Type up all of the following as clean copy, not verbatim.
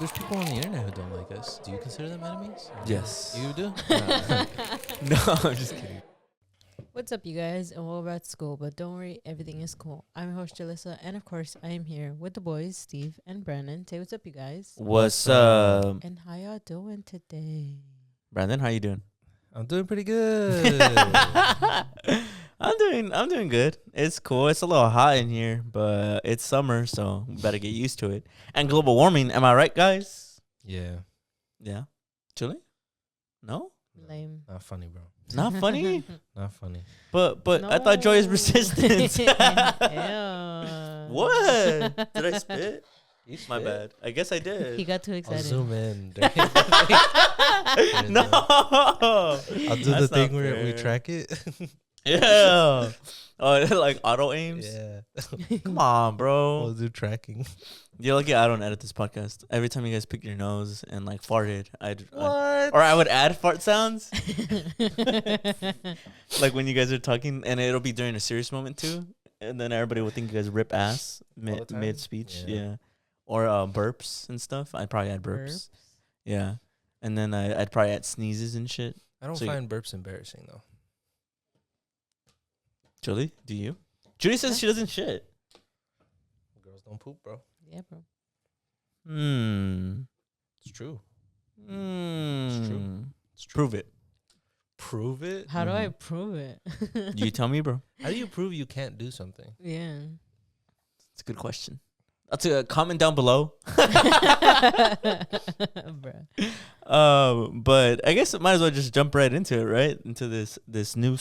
there's people on the internet who don't like us. Do you consider them enemies? Yes. You do? No, I'm just kidding. What's up, you guys? And welcome back to school. But don't worry, everything is cool. I'm your host, Julyssa. And of course, I am here with the boys, Steve and Brandon. Say what's up, you guys. What's up? And how y'all doing today? Brandon, how you doing? I'm doing pretty good. I'm doing good. It's cool. It's a little hot in here, but it's summer, so we better get used to it. And global warming, am I right, guys? Yeah. Yeah. Chili? No? Lame. Not funny, bro. Not funny? Not funny. But I thought joy is No. persistence. Ew. What? Did I spit? You My bad. I guess I did. He got too I'll excited. zoom in. No. I'll do That's the thing not where we fair. track it. Yeah. Oh, like auto aims? Yeah. Come on, bro. We'll do tracking. You're lucky I don't edit this podcast. Every time you guys pick your nose and like farted, What? or I would add fart sounds. Like when you guys are talking, and it'll be during a serious moment too, and then everybody would think you guys rip ass the time? mid speech, Yeah. yeah. Or burps and stuff. I'd probably add burps, Burps? yeah. And then I'd probably add sneezes and shit. I don't So you- find burps embarrassing, though. Julie, do you? Julie says she doesn't shit. Girls don't poop, bro. Yeah, bro. It's true. It's true. It's true. Prove it. Prove it? How do I prove it? You tell me, bro. How do you prove you can't do something? Yeah. It's a good question. That's a comment down below. Bruh. But I guess it might as well just jump right into it, right? Into this new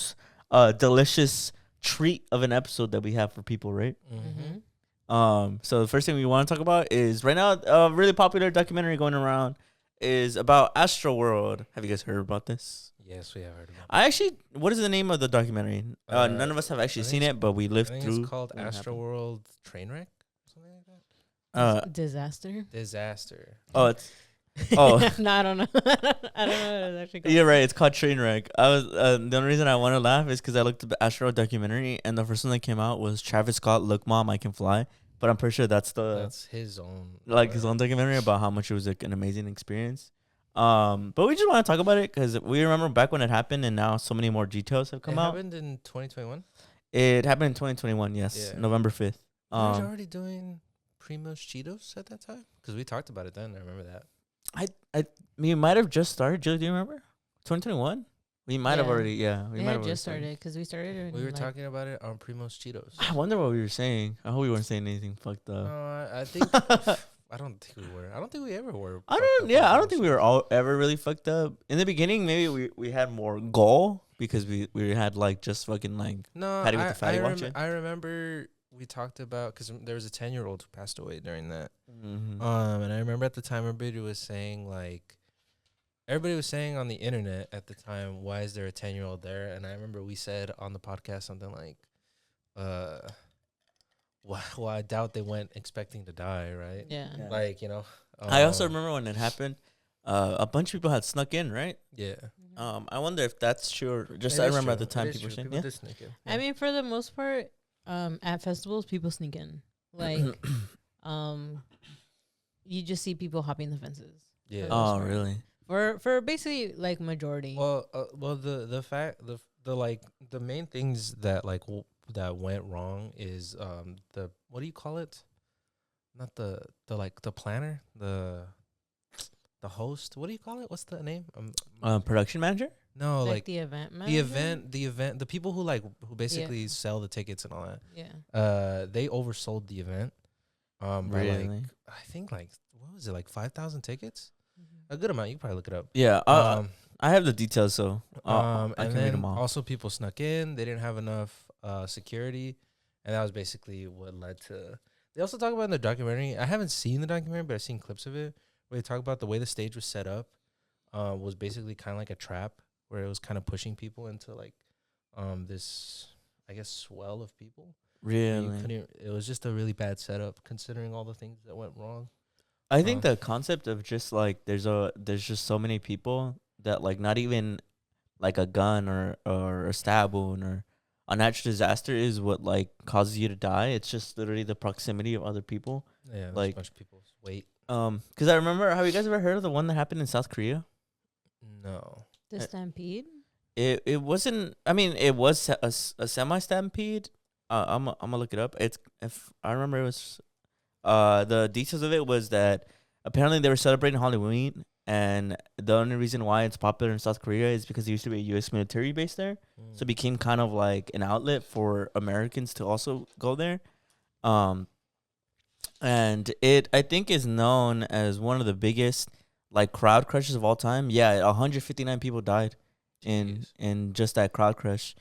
delicious treat of an episode that we have for people, right? Mm-hmm. So the first thing we want to talk about is right now a really popular documentary going around is about Astroworld. Have you guys heard about this? Yes, we have heard about What is the name of the documentary? None of us have actually I think seen it, but we it. I lived think through. it's called what happened. Astroworld Trainwreck? Something like that? Disaster? Disaster. Oh, it's oh. No, I don't know. I don't know what it's actually called. You're right. It's called Trainwreck. I was the only reason I want to laugh is because I looked at the Astroworld documentary, and the first one that came out was Travis Scott, "Look, Mom, I Can Fly." But I'm pretty sure that's That's his own. his own documentary about how much it was like an amazing experience. But we just want to talk about it because we remember back when it happened, and now so many more details have come It out. happened in 2021? It happened in 2021. Yes, Yeah. November 5th. Were you already doing Primo's Cheetos at that time? Because we talked about it then. I remember that. We might have just started. Jill, do you remember? 2021. We might have Yeah. already. Yeah, we We might had have just started because we started. In We were like, talking about it on Primo's Cheetos. I wonder what we were saying. I hope we weren't saying anything fucked up. No, I think I don't think we were. I don't think we ever were. I fucked don't. up Yeah, on I don't think we were Primo's all ever really fucked up. In the beginning, maybe we had more goal because we had like just fucking like Cheetos. No, Patty with the fatty I watching? I remember we talked about because there was a 10-year-old who passed away during that. mm-hmm. And I remember at the time everybody was saying on the internet at the time, why is there a 10-year-old there? And I remember we said on the podcast something like, well, I doubt they went expecting to die, right? Yeah. Yeah. Like, you know. I also remember when it happened, a bunch of people had snuck in, right? Yeah. I wonder if that's true. Or just It I is remember true. at the time It is people were true. saying, yeah. did sneak in. I mean, for the most part, at festivals, people sneak in. Like, you just see people hopping the fences. Yeah. Oh, really? For basically like majority. Well, the fact the main things that that went wrong is the what do you call it? Not the planner, the host. What do you call it? What's the name? Production manager? No, like the event the manager? event, the people who basically sell the tickets and all that. Yeah. They oversold the event. By Really? I think what was it, 5,000 tickets? A good amount. You can probably look it up. Yeah. I have the details, so I and can read then them all. also people snuck in. They didn't have enough security, and that was basically what led to. They also talk about in the documentary. I haven't seen the documentary, but I've seen clips of it where they talk about the way the stage was set up. Was basically kind of like a trap where it was kind of pushing people into this, I guess, swell of people. Really? It was just a really bad setup considering all the things that went wrong. I think the concept of just like there's just so many people that like not even like a gun or a stab wound or a natural disaster is what like causes you to die. It's just literally the proximity of other people. Yeah, there's like- a bunch of people's weight. Because I remember, have you guys ever heard of the one that happened in South Korea? No. The stampede. It wasn't. I mean, it was a semi stampede. I'm gonna look it up. It's if I remember, it was the details of it was that apparently they were celebrating Halloween, and the only reason why it's popular in South Korea is because there used to be a U.S. military base there, so it became kind of like an outlet for Americans to also go there. Um, and it I think is known as one of the biggest like crowd crushes of all time. Yeah, 159 people died Jeez. in just that crowd crush.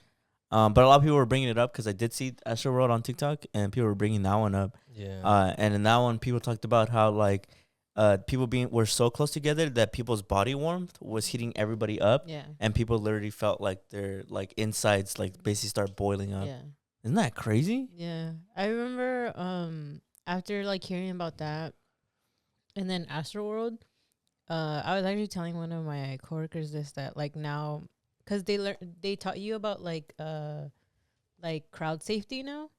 But a lot of people were bringing it up because I did see Astroworld on TikTok, and people were bringing that one up. Yeah. And in that one, people talked about how like people being were so close together that people's body warmth was heating everybody up, Yeah. and people literally felt like their like insides like basically start boiling up. Yeah. Isn't that crazy? Yeah. I remember after like hearing about that and then Astroworld, I was actually telling one of my coworkers this that like now because they taught you about like crowd safety now.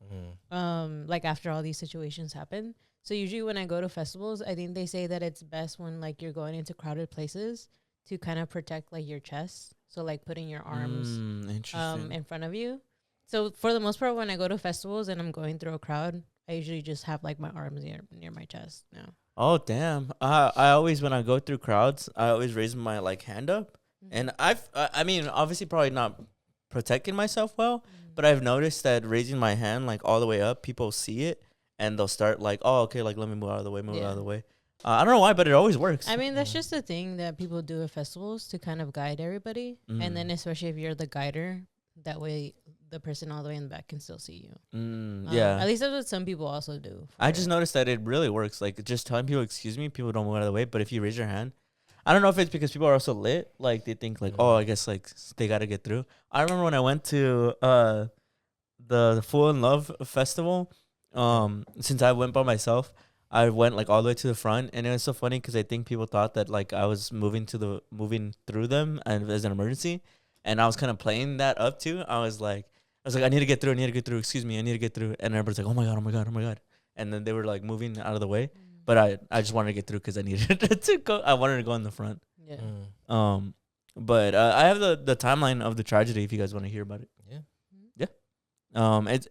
Like after all these situations happen. So usually when I go to festivals, I think they say that it's best when like you're going into crowded places to kind of protect like your chest. So like putting your arms Interesting. in front of you. So for the most part, when I go to festivals and I'm going through a crowd, I usually just have like my arms near my chest now. Oh damn! I always when I go through crowds, I always raise my like hand up, and I mean obviously probably not protecting myself well, but I've noticed that raising my hand like all the way up, people see it and they'll start like, oh okay, like let me move out of the way, move out of the way. I don't know why, but it always works. I mean, that's just the thing that people do at festivals to kind of guide everybody, and then especially if you're the guider, that way the person all the way in the back can still see you. Yeah. At least that's what some people also do. I just noticed that it really works. Like just telling people, excuse me, people don't move out of the way. But if you raise your hand, I don't know if it's because people are also lit. Like they think like, oh, I guess like they gotta get through. I remember when I went to the Full in Love festival. Since I went by myself, I went like all the way to the front, and it was so funny because I think people thought that like I was moving through them and as an emergency, and I was kind of playing that up too. I was like, I need to get through. I need to get through. Excuse me. I need to get through. And everybody's like, oh my God, oh my God, oh my God. And then they were like moving out of the way. But I just wanted to get through because I needed to go. I wanted to go in the front. Yeah. But I have the timeline of the tragedy if you guys want to hear about it. Yeah.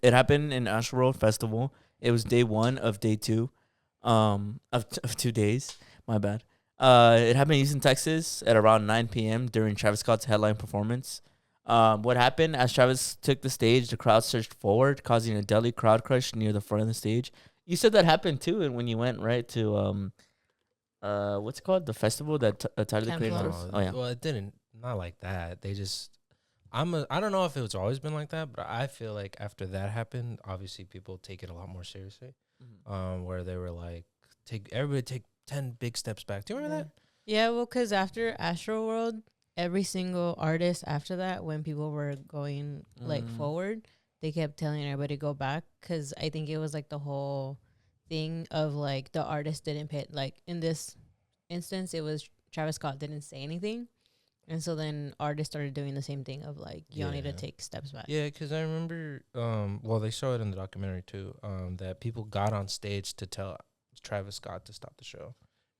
It happened in Astroworld Festival. It was day 1 of day 2, of 2 days. My bad. It happened in Houston, Texas, at around 9 p.m. during Travis Scott's headline performance. What happened as Travis took the stage? The crowd surged forward, causing a deadly crowd crush near the front of the stage. You said that happened too, and when you went right to what's it called, the festival that Tyler the Camp Creator Lo. hosts? Oh yeah. Well, it didn't. Not like that. They just. I don't know if it's always been like that, but I feel like after that happened, obviously people take it a lot more seriously. Where they were like, everybody take 10 big steps back. Do you remember that? Yeah, well, because after Astroworld, every single artist after that, when people were going like forward, they kept telling everybody go back because I think it was like the whole thing of like the artist didn't pay. Like in this instance, it was Travis Scott didn't say anything. And so then artists started doing the same thing of like, y'all need to take steps back. Yeah, because I remember, well, they show it in the documentary too, that people got on stage to tell Travis Scott to stop the show,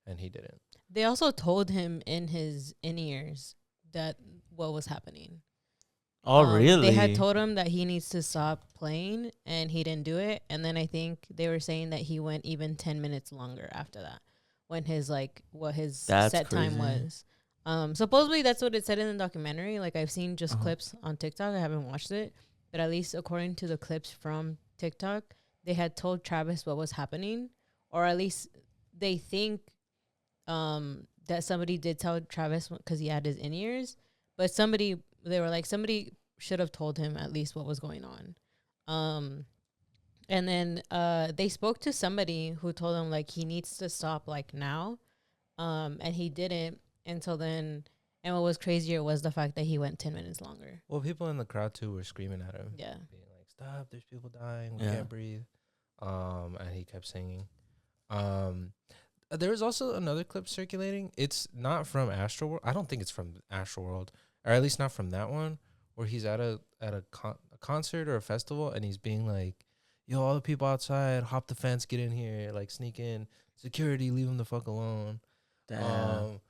and he didn't. They also told him in his in-ears that what was happening. Oh, really? They had told him that he needs to stop playing, and he didn't do it. And then I think they were saying that he went even 10 minutes longer after that, when his like what his set time was. Supposedly that's what it said in the documentary. Like I've seen just clips on TikTok. I haven't watched it, but at least according to the clips from TikTok, they had told Travis what was happening, or at least they think that somebody did tell Travis because he had his in-ears, but they were like, somebody should have told him at least what was going on. And then they spoke to somebody who told him like he needs to stop like now, and he didn't until then. And what was crazier was the fact that he went 10 minutes longer. Well, people in the crowd too were screaming at him. Yeah. Being like, stop, there's people dying, we can't breathe. And he kept singing. There was also another clip circulating. It's not from Astroworld. I don't think it's from Astroworld, or at least not from that one, where he's at a concert or a festival, and he's being like, yo, all the people outside, hop the fence, get in here, like sneak in. Security, leave them the fuck alone. Damn.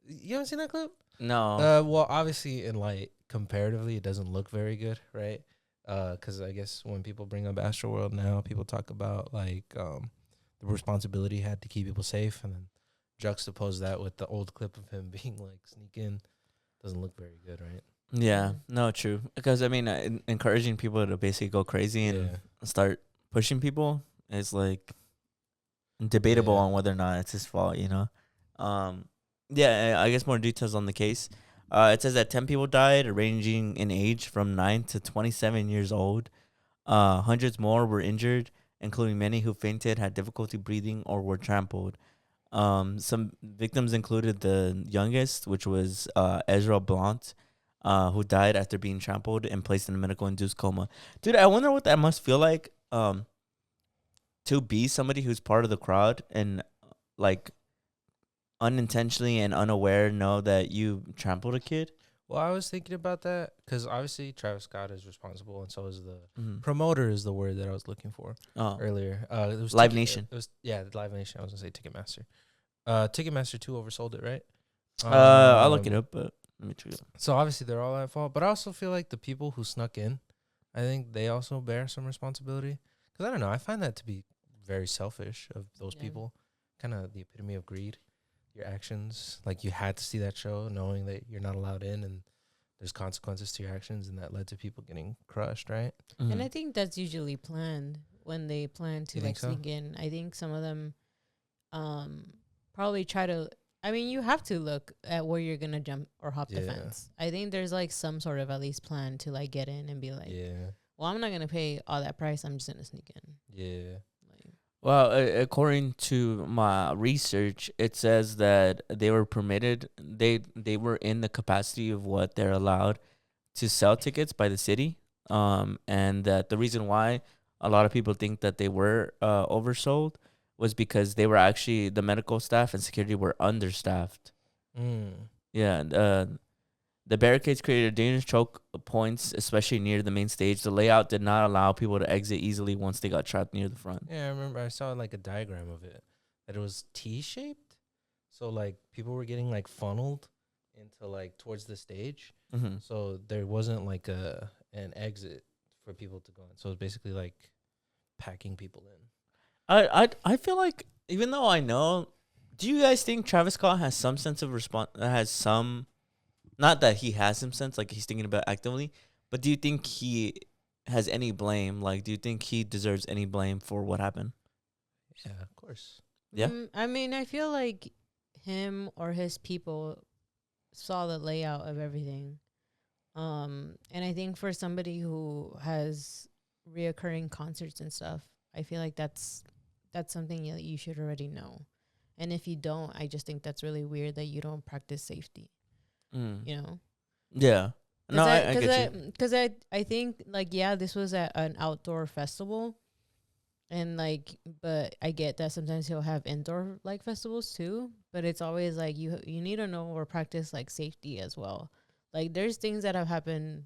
You haven't seen that clip? No. Well, obviously, in like comparatively, it doesn't look very good, right? Because I guess when people bring up Astroworld now, people talk about like the responsibility he had to keep people safe, and then juxtapose that with the old clip of him being like sneak in. Doesn't look very good, right? Yeah. No, true. Because I mean, encouraging people to basically go crazy and start pushing people is like debatable on whether or not it's his fault, you know? Yeah, I guess more details on the case. It says that 10 people died, ranging in age from 9 to 27 years old. Hundreds more were injured, including many who fainted, had difficulty breathing, or were trampled. Some victims included the youngest, which was Ezra Blount, who died after being trampled and placed in a medical-induced coma. Dude, I wonder what that must feel like to be somebody who's part of the crowd and, like, unintentionally and unaware know that you trampled a kid. Well, I was thinking about that because obviously Travis Scott is responsible, and so is the promoter is the word that I was looking for earlier. It was Live Nation. It was Live Nation. I was gonna say Ticketmaster. Ticketmaster 2 oversold it, right? I'll look it up, but let me check it out. So obviously they're all at fault, but I also feel like the people who snuck in, I think they also bear some responsibility. Because I don't know, I find that to be very selfish of those people. Kind of the epitome of greed. Your actions, like you had to see that show knowing that you're not allowed in and there's consequences to your actions, and that led to people getting crushed, right? And I think that's usually planned when they plan to like sneak in. I think some of them probably try to, I mean, you have to look at where you're gonna jump or hop the fence. I think there's like some sort of at least plan to like get in and be like, well, I'm not gonna pay all that price, I'm just gonna sneak in. Well, according to my research, it says that they were permitted. They were in the capacity of what they're allowed to sell tickets by the city. And that the reason why a lot of people think that they were oversold was because they were actually, the medical staff and security were understaffed. Yeah. The barricades created dangerous choke points, especially near the main stage. The layout did not allow people to exit easily once they got trapped near the front. Yeah, I remember I saw like a diagram of it, that it was T-shaped. So like people were getting like funneled into like towards the stage. So there wasn't like an exit for people to go in. So it's basically like packing people in. I feel like, even though I know, do you guys think Travis Scott has some sense of not that he has some sense, like he's thinking about actively, but do you think he has any blame? Like, do you think he deserves any blame for what happened? Yeah, of course. Yeah. I mean, I feel like him or his people saw the layout of everything. And I think for somebody who has reoccurring concerts and stuff, I feel like that's something that you should already know. And if you don't, I just think that's really weird that you don't practice safety. You know? Yeah. No, I get you. Because I think, like, yeah, this was at an outdoor festival. And, like, but I get that sometimes he'll have indoor, like, festivals, too. But it's always, like, you need to know or practice, like, safety as well. Like, there's things that have happened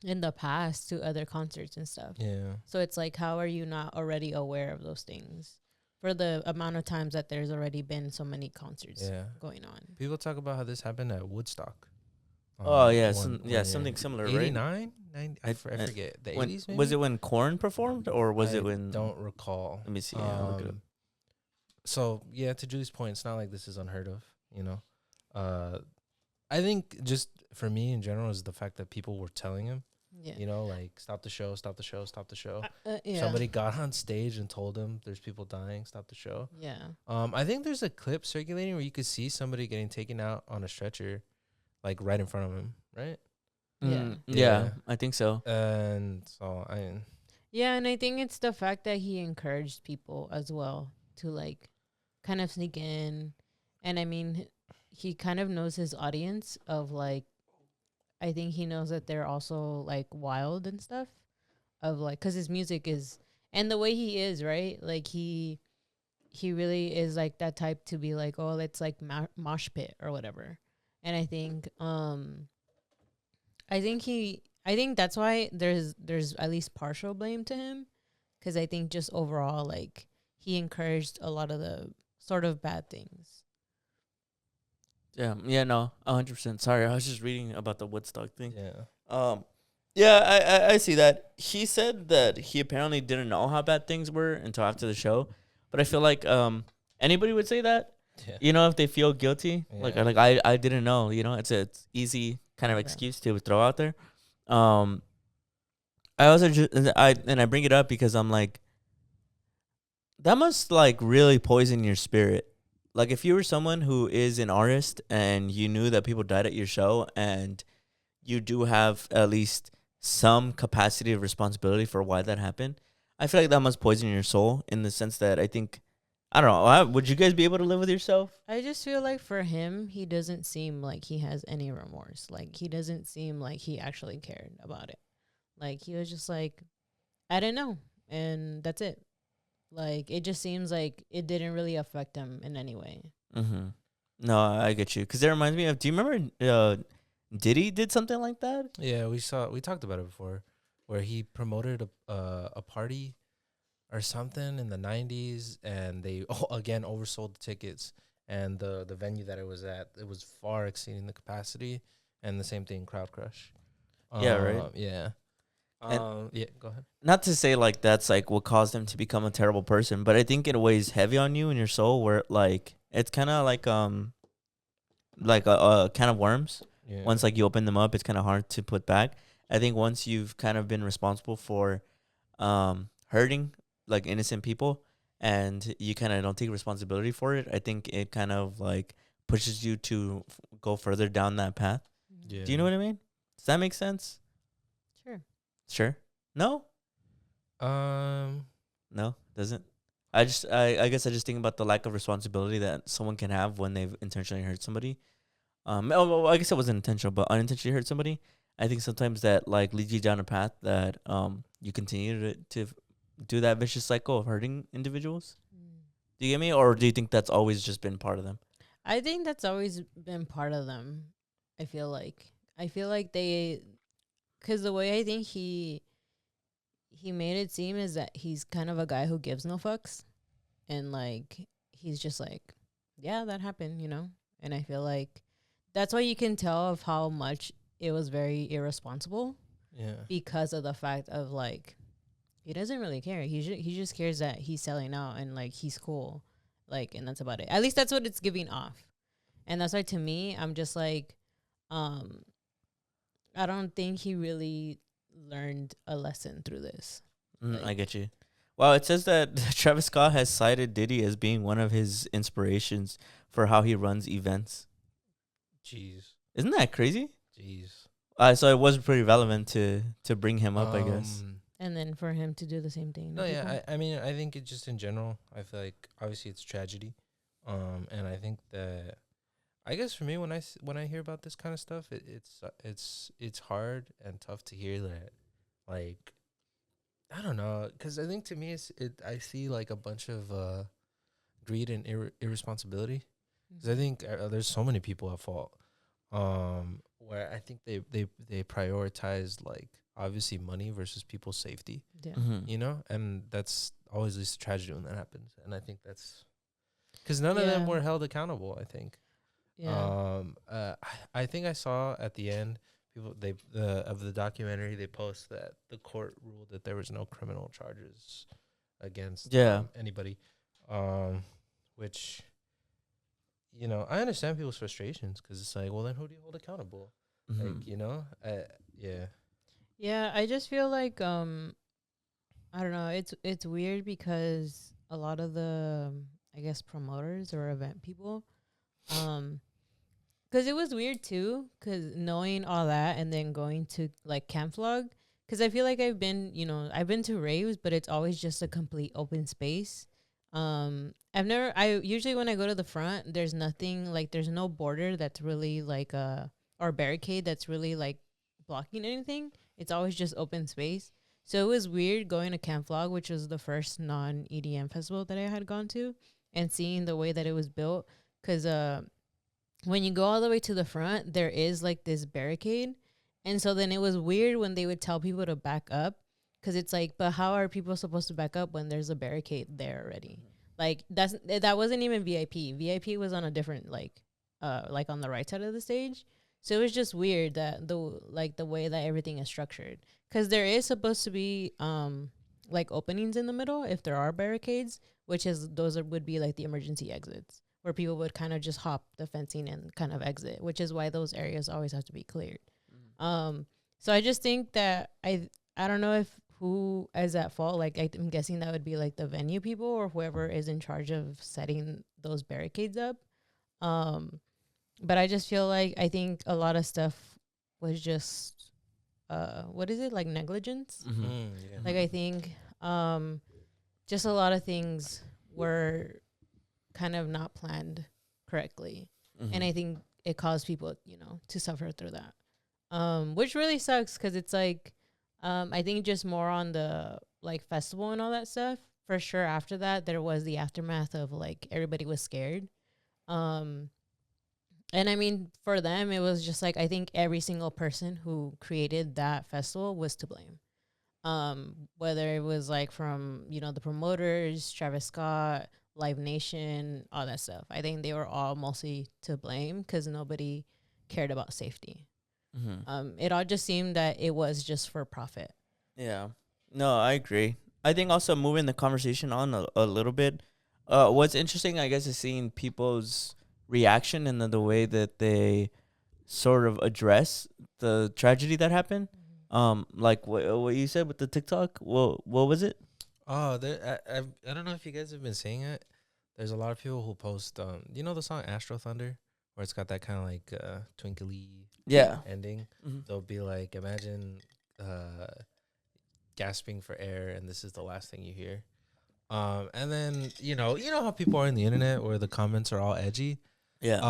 in the past to other concerts and stuff. Yeah. So it's, like, how are you not already aware of those things? For the amount of times that there's already been so many concerts going on. People talk about how this happened at Woodstock. Something similar, 89? right? 90? I forget. The 80s, maybe? Was it when Korn performed, or was it when... don't recall. Let me see. Look it up. So, yeah, to Julie's point, it's not like this is unheard of, you know? I think just for me in general is the fact that people were telling him, you know, like, stop the show, stop the show, stop the show. Somebody got on stage and told him there's people dying, stop the show. Yeah. I think there's a clip circulating where you could see somebody getting taken out on a stretcher, like right in front of him, right? Yeah, I think so. And so and I think it's the fact that he encouraged people as well to like kind of sneak in. And I mean, he kind of knows his audience of like, I think he knows that they're also like wild and stuff, of like, cause his music is, and the way he is, right? Like he really is like that type to be like, oh, let's like mosh pit or whatever. And I think that's why there's at least partial blame to him, because I think just overall, like, he encouraged a lot of the sort of bad things. Yeah, no, 100%. Sorry, I was just reading about the Woodstock thing. Yeah. Yeah, I see that. He said that he apparently didn't know how bad things were until after the show, but I feel like anybody would say that. Yeah. You know, if they feel guilty, Yeah. like I didn't know. You know, it's easy kind of Yeah. excuse to throw out there. I also I bring it up because I'm like, that must like really poison your spirit. Like if you were someone who is an artist and you knew that people died at your show and you do have at least some capacity of responsibility for why that happened, I feel like that must poison your soul in the sense that I think, I don't know, would you guys be able to live with yourself? I just feel like for him, he doesn't seem like he has any remorse. Like, he doesn't seem like he actually cared about it. Like, he was just like, I didn't know. And that's it. Like, it just seems like it didn't really affect him in any way. Mm-hmm. No, I get you. Because it reminds me of, do you remember Diddy did something like that? Yeah, we talked about it before, where he promoted a party or something in the 90s, and they again oversold the tickets, and the venue that it was at, it was far exceeding the capacity, and the same thing, crowd crush. Yeah, right. Yeah. Yeah, go ahead. Not to say like that's like what caused him to become a terrible person, but I think it weighs heavy on you and your soul where like it's kind of like a can of worms. Yeah. Once like you open them up, it's kind of hard to put back. I think once you've kind of been responsible for hurting like innocent people and you kind of don't take responsibility for it, I think it kind of like pushes you to go further down that path. Yeah. Do you know what I mean? Does that make sense? Sure. Sure. No? No, doesn't. I guess I just think about the lack of responsibility that someone can have when they've intentionally hurt somebody. Well, I guess it wasn't intentional, but unintentionally hurt somebody. I think sometimes that like leads you down a path that you continue to do that vicious cycle of hurting individuals. Do you get me, or do you think that's always just been part of them? I think that's always been part of them. I feel like they, because the way I think he made it seem is that he's kind of a guy who gives no fucks, and like he's just like, yeah, that happened, you know. And I feel like that's why you can tell of how much it was very irresponsible. Yeah. Because of the fact of like, he doesn't really care. He just cares that he's selling out and like he's cool, like, and that's about it. At least that's what it's giving off, and that's why to me, I'm just like, I don't think he really learned a lesson through this. I get you. Wow, it says that Travis Scott has cited Diddy as being one of his inspirations for how he runs events. Jeez. Isn't that crazy? Jeez. So it was pretty relevant to bring him up, I guess. And then for him to do the same thing. No, yeah. I mean, I think it just in general, I feel like obviously it's tragedy. And I think that, I guess for me, when I hear about this kind of stuff, it's hard and tough to hear that, like, I don't know, because I think to me I see like a bunch of greed and irresponsibility. Because I think there's so many people at fault, where I think they prioritize like obviously money versus people's safety. Yeah. You know, and that's always leads to tragedy when that happens. And I think that's because none of them were held accountable, I think. Yeah. I think I saw at the end people of the documentary, they post that the court ruled that there was no criminal charges against anybody, which, you know, I understand people's frustrations because it's like, well, then who do you hold accountable? Like, you know, yeah, I just feel like I don't know, it's weird because a lot of the I guess promoters or event people, because it was weird too, because knowing all that and then going to like Camp Vlog, because I feel like I've been to raves, but it's always just a complete open space. I usually when I go to the front, there's nothing like, there's no border that's really like or barricade that's really like blocking anything. It's always just open space. So it was weird going to Camp Vlog, which was the first non-EDM festival that I had gone to, and seeing the way that it was built, because when you go all the way to the front, there is like this barricade. And so then it was weird when they would tell people to back up, because it's like, but how are people supposed to back up when there's a barricade there already? Like that wasn't even VIP. VIP was on a different like on the right side of the stage. So it was just weird that the way that everything is structured, because there is supposed to be like openings in the middle if there are barricades, which is would be like the emergency exits where people would kind of just hop the fencing and kind of exit, which is why those areas always have to be cleared. So I just think that I don't know if who is at fault. Like I'm guessing that would be like the venue people or whoever is in charge of setting those barricades up. But I just feel like I think a lot of stuff was just what is it, like negligence? Yeah. Like I think just a lot of things were kind of not planned correctly. And I think it caused people, to suffer through that. Which really sucks because it's like I think just more on the like festival and all that stuff. For sure after that there was the aftermath of like everybody was scared. And I mean, for them, it was just like, I think every single person who created that festival was to blame. Whether it was like from, the promoters, Travis Scott, Live Nation, all that stuff. I think they were all mostly to blame because nobody cared about safety. It all just seemed that it was just for profit. Yeah. No, I agree. I think also moving the conversation on a little bit, what's interesting, I guess, is seeing people's reaction and the way that they sort of address the tragedy that happened. Like what you said with the TikTok. What was it? Oh, I don't know if you guys have been seeing it. There's a lot of people who post the song Astro Thunder, where it's got that kind of like twinkly ending. They'll be like, imagine gasping for air and this is the last thing you hear. And then you know how people are in the internet where the comments are all edgy. Yeah.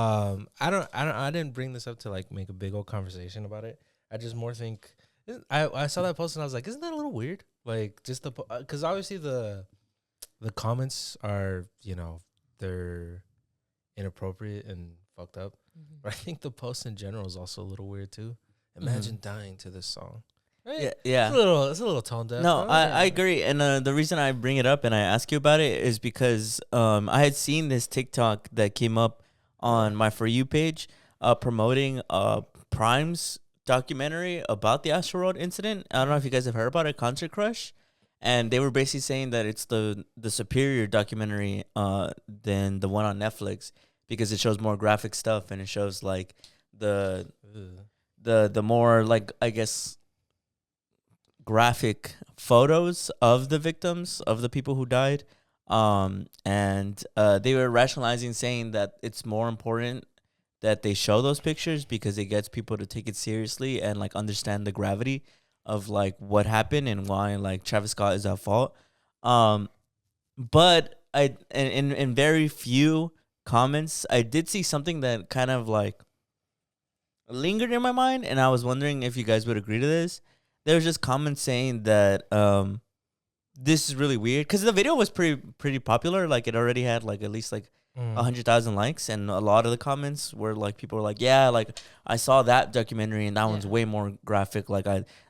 I didn't bring this up to like make a big old conversation about it. I just more think I saw that post and I was like, isn't that a little weird? Like just because obviously the comments are they're inappropriate and fucked up, but I think the post in general is also a little weird too. Imagine dying to this song. Right? Yeah. It's a little tone deaf. No, I agree. And the reason I bring it up and I ask you about it is because I had seen this TikTok that came up on my For You page promoting Prime's documentary about the Astroworld incident. I don't know if you guys have heard about it, Concert Crush. And they were basically saying that it's the superior documentary than the one on Netflix because it shows more graphic stuff and it shows like the more like, I guess, graphic photos of the victims, of the people who died. And they were rationalizing, saying that it's more important that they show those pictures because it gets people to take it seriously and like understand the gravity of like what happened and why like Travis Scott is at fault. But in very few comments, I did see something that kind of like lingered in my mind, and I was wondering if you guys would agree to this. There was just comments saying that this is really weird because the video was pretty popular. Like it already had like at least like 100,000 likes, and a lot of the comments were like people were like, yeah, like I saw that documentary and that one's way more graphic. Like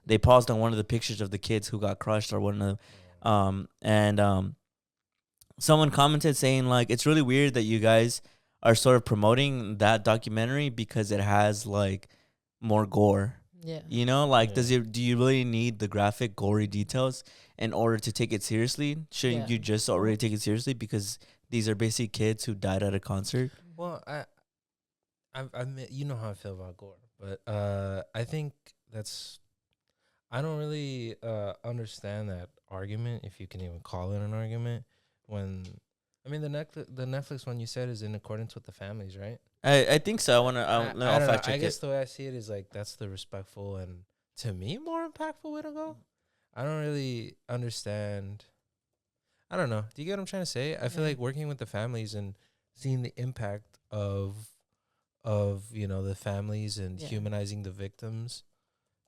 they paused on one of the pictures of the kids who got crushed or one of the someone commented saying like it's really weird that you guys are sort of promoting that documentary because it has like more gore. Yeah. Do you really need the graphic, gory details in order to take it seriously? Shouldn't you just already take it seriously because these are basically kids who died at a concert? Well, I you know how I feel about gore, but I think I don't really understand that argument, if you can even call it an argument. When I mean the Netflix one you said is in accordance with the families, right? I think so. I'll fact check it. I guess the way I see it is like that's the respectful and to me more impactful way to go. I don't really understand. I don't know. Do you get what I'm trying to say? I feel like working with the families and seeing the impact of the families and humanizing the victims,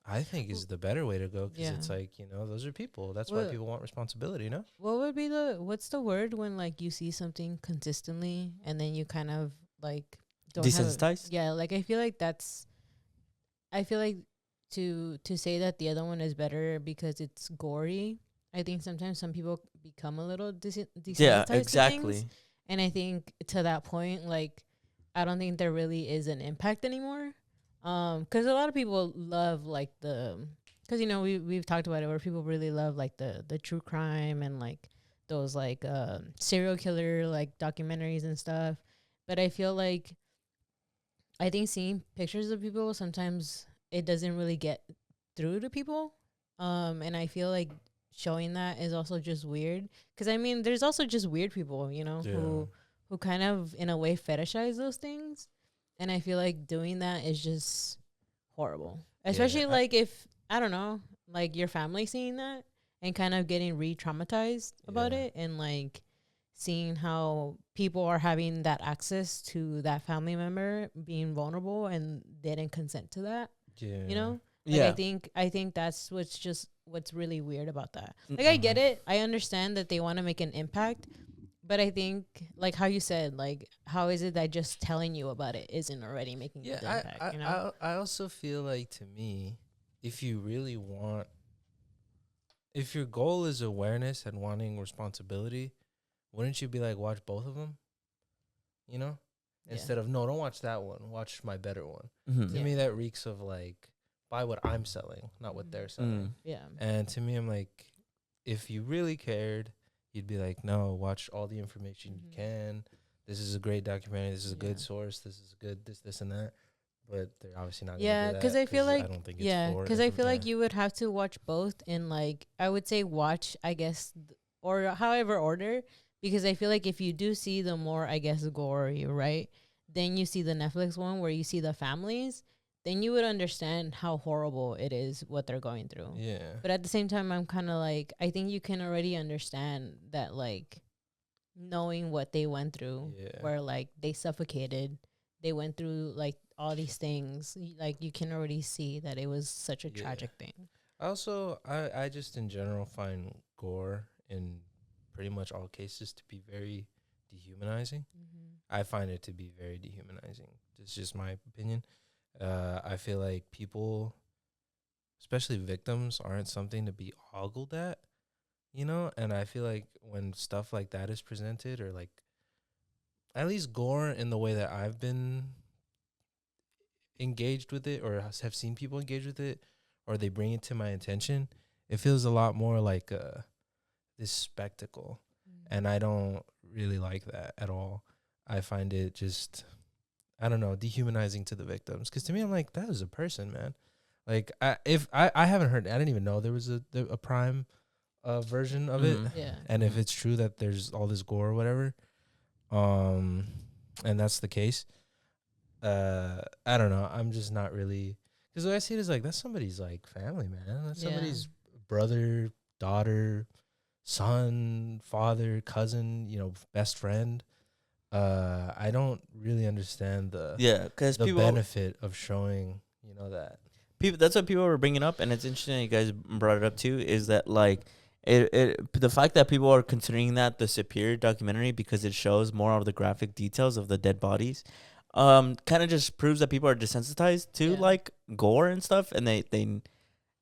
I think is the better way to go because it's like, those are people. That's why people want responsibility, What would be what's the word when like you see something consistently and then you kind of like don't desensitized? Like I feel like to say that the other one is better because it's gory, I think sometimes some people become a little desensitized to things. And I think to that point, like, I don't think there really is an impact anymore. Because a lot of people love, like, because, you know, we've talked about it where people really love, like, the true crime and, like, those, like, serial killer, like, documentaries and stuff. But I feel like, I think seeing pictures of people, sometimes it doesn't really get through to people. And I feel like showing that is also just weird. Because, I mean, there's also just weird people, you know, who kind of, in a way, fetishize those things. And I feel like doing that is just horrible. Especially, like, if, I don't know, like, your family seeing that and kind of getting re-traumatized about it. And, like, seeing how people are having that access to that family member being vulnerable and they didn't consent to that. Yeah. You know? Like, I think that's what's really weird about that. Like, I get it. I understand that they want to make an impact. But I think, like how you said, like, how is it that just telling you about it isn't already making the impact, you know? I also feel like, to me, if you really want, if your goal is awareness and wanting responsibility, wouldn't you be like, watch both of them? You know? Instead of, no, don't watch that one. Watch my better one. To me, that reeks of, like, buy what I'm selling, not what they're selling. Yeah. And to me, I'm like, if you really cared, you'd be like, no, watch all the information you can. This is a great documentary. This is a good source. This is good, this, and that. But they're obviously not going to do that. Because I feel like, I don't think it's because I feel like you would have to watch both in, like, I would say watch, I guess, or however order. Because I feel like if you do see the more, I guess, gory, right, then you see the Netflix one where you see the families, then you would understand how horrible it is what they're going through. Yeah. But at the same time, I'm kind of like, I think you can already understand that, like, knowing what they went through, where, like, they suffocated, they went through, like, all these things. Like, you can already see that it was such a tragic thing. Also, I just in general find gore in pretty much all cases to be very dehumanizing. I find it to be very dehumanizing. It's just my opinion. I feel like people, especially victims, aren't something to be ogled at, you know? And I feel like when stuff like that is presented, or, like, at least gore in the way that I've been engaged with it, or have seen people engage with it, or they bring it to my attention, it feels a lot more like this spectacle. And I don't really like that at all. I find it just, I don't know, dehumanizing to the victims. Because to me, I'm like, that is a person, man. Like, I haven't heard, I didn't even know there was a Prime version of it. Yeah. And if it's true that there's all this gore or whatever, and that's the case, I don't know. I'm just not really, because the way I see it is like, that's somebody's, like, family, man. That's somebody's brother, daughter, son, father, cousin, you know, best friend. I don't really understand the benefit of showing, you know, that. People, that's what people were bringing up, and it's interesting that you guys brought it up too. Is that, like, the fact that people are considering that the superior documentary because it shows more of the graphic details of the dead bodies, kind of just proves that people are desensitized to like gore and stuff, and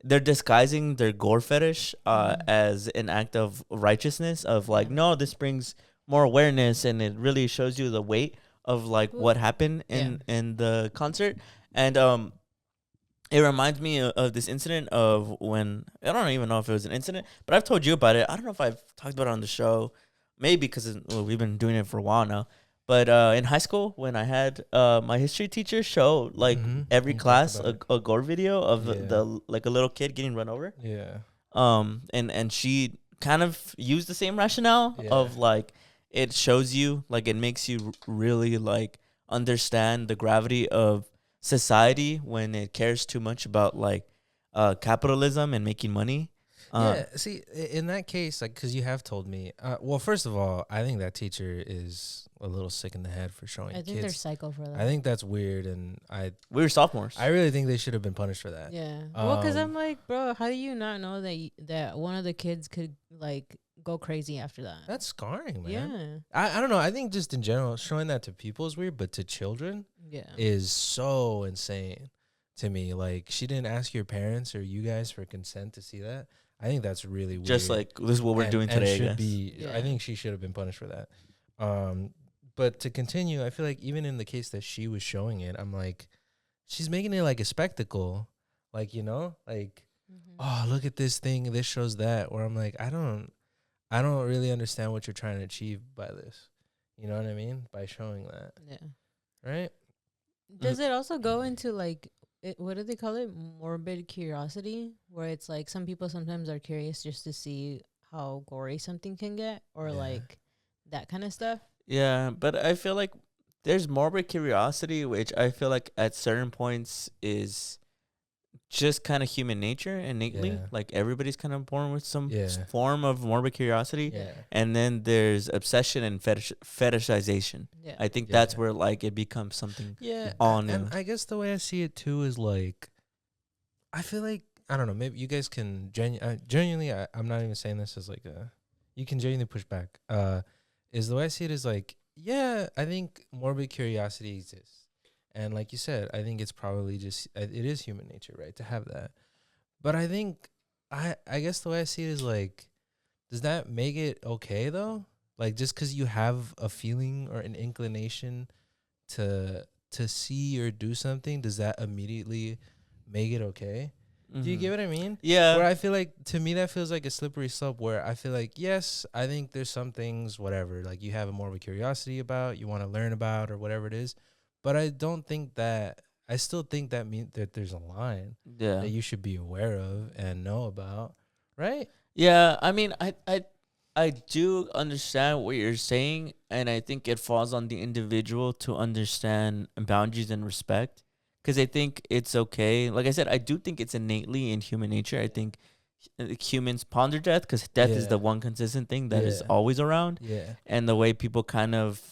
they're disguising their gore fetish as an act of righteousness, of like, no, this brings more awareness, and it really shows you the weight of, like, what happened in the concert. And it reminds me of this incident of when, I don't even know if it was an incident, but I've told you about it. I don't know if I've talked about it on the show, maybe because we've been doing it for a while now. But in high school, when I had my history teacher show, like, every class a gore video of the like a little kid getting run over. Yeah. And she kind of used the same rationale of, like, it shows you, like, it makes you really, like, understand the gravity of society when it cares too much about, like, capitalism and making money. See, in that case, like, because you have told me, well, first of all, I think that teacher is a little sick in the head for showing kids. I think they're psycho for that. I think that's weird, and we were sophomores. I really think they should have been punished for that. Yeah. Well, because I'm like, bro, how do you not know that one of the kids could, like, go crazy after that? That's scarring, man. Yeah. I don't know. I think just in general, showing that to people is weird, but to children is so insane to me. Like, she didn't ask your parents or you guys for consent to see that. I think that's really weird. Just like this is what we're doing today. Should I guess. be. I think she should have been punished for that. But to continue, I feel like even in the case that she was showing it, I'm like, she's making it like a spectacle, like, you know, like, oh, look at this thing, this shows that. Or I'm like, I don't really understand what you're trying to achieve by this. You know what I mean? By showing that. Yeah. Right? Does it also go into like, what do they call it? Morbid curiosity, where it's like some people sometimes are curious just to see how gory something can get, or like that kind of stuff. Yeah, but I feel like there's morbid curiosity, which I feel like at certain points is just kind of human nature innately. Like everybody's kind of born with some form of morbid curiosity. Yeah. And then there's obsession and fetishization. Yeah. I think that's where like it becomes something all new. And I guess the way I see it too is like, I feel like, I don't know, maybe you guys can genuinely, I'm not even saying this as like you can genuinely push back. Is the way I see it is like, yeah, I think morbid curiosity exists. And like you said, I think it's probably just, it is human nature, right, to have that. But I think, I guess the way I see it is like, does that make it okay though? Like, just because you have a feeling or an inclination to see or do something, does that immediately make it okay? Do you get what I mean? Yeah. Where I feel like, to me, that feels like a slippery slope where I feel like, yes, I think there's some things, whatever, like you have a morbid curiosity about, you want to learn about or whatever it is. But I don't think that, I still think that means that there's a line that you should be aware of and know about, right? Yeah, I mean, I do understand what you're saying, and I think it falls on the individual to understand boundaries and respect. Because I think it's okay. Like I said, I do think it's innately in human nature. I think humans ponder death because death is the one consistent thing that is always around. Yeah. And the way people kind of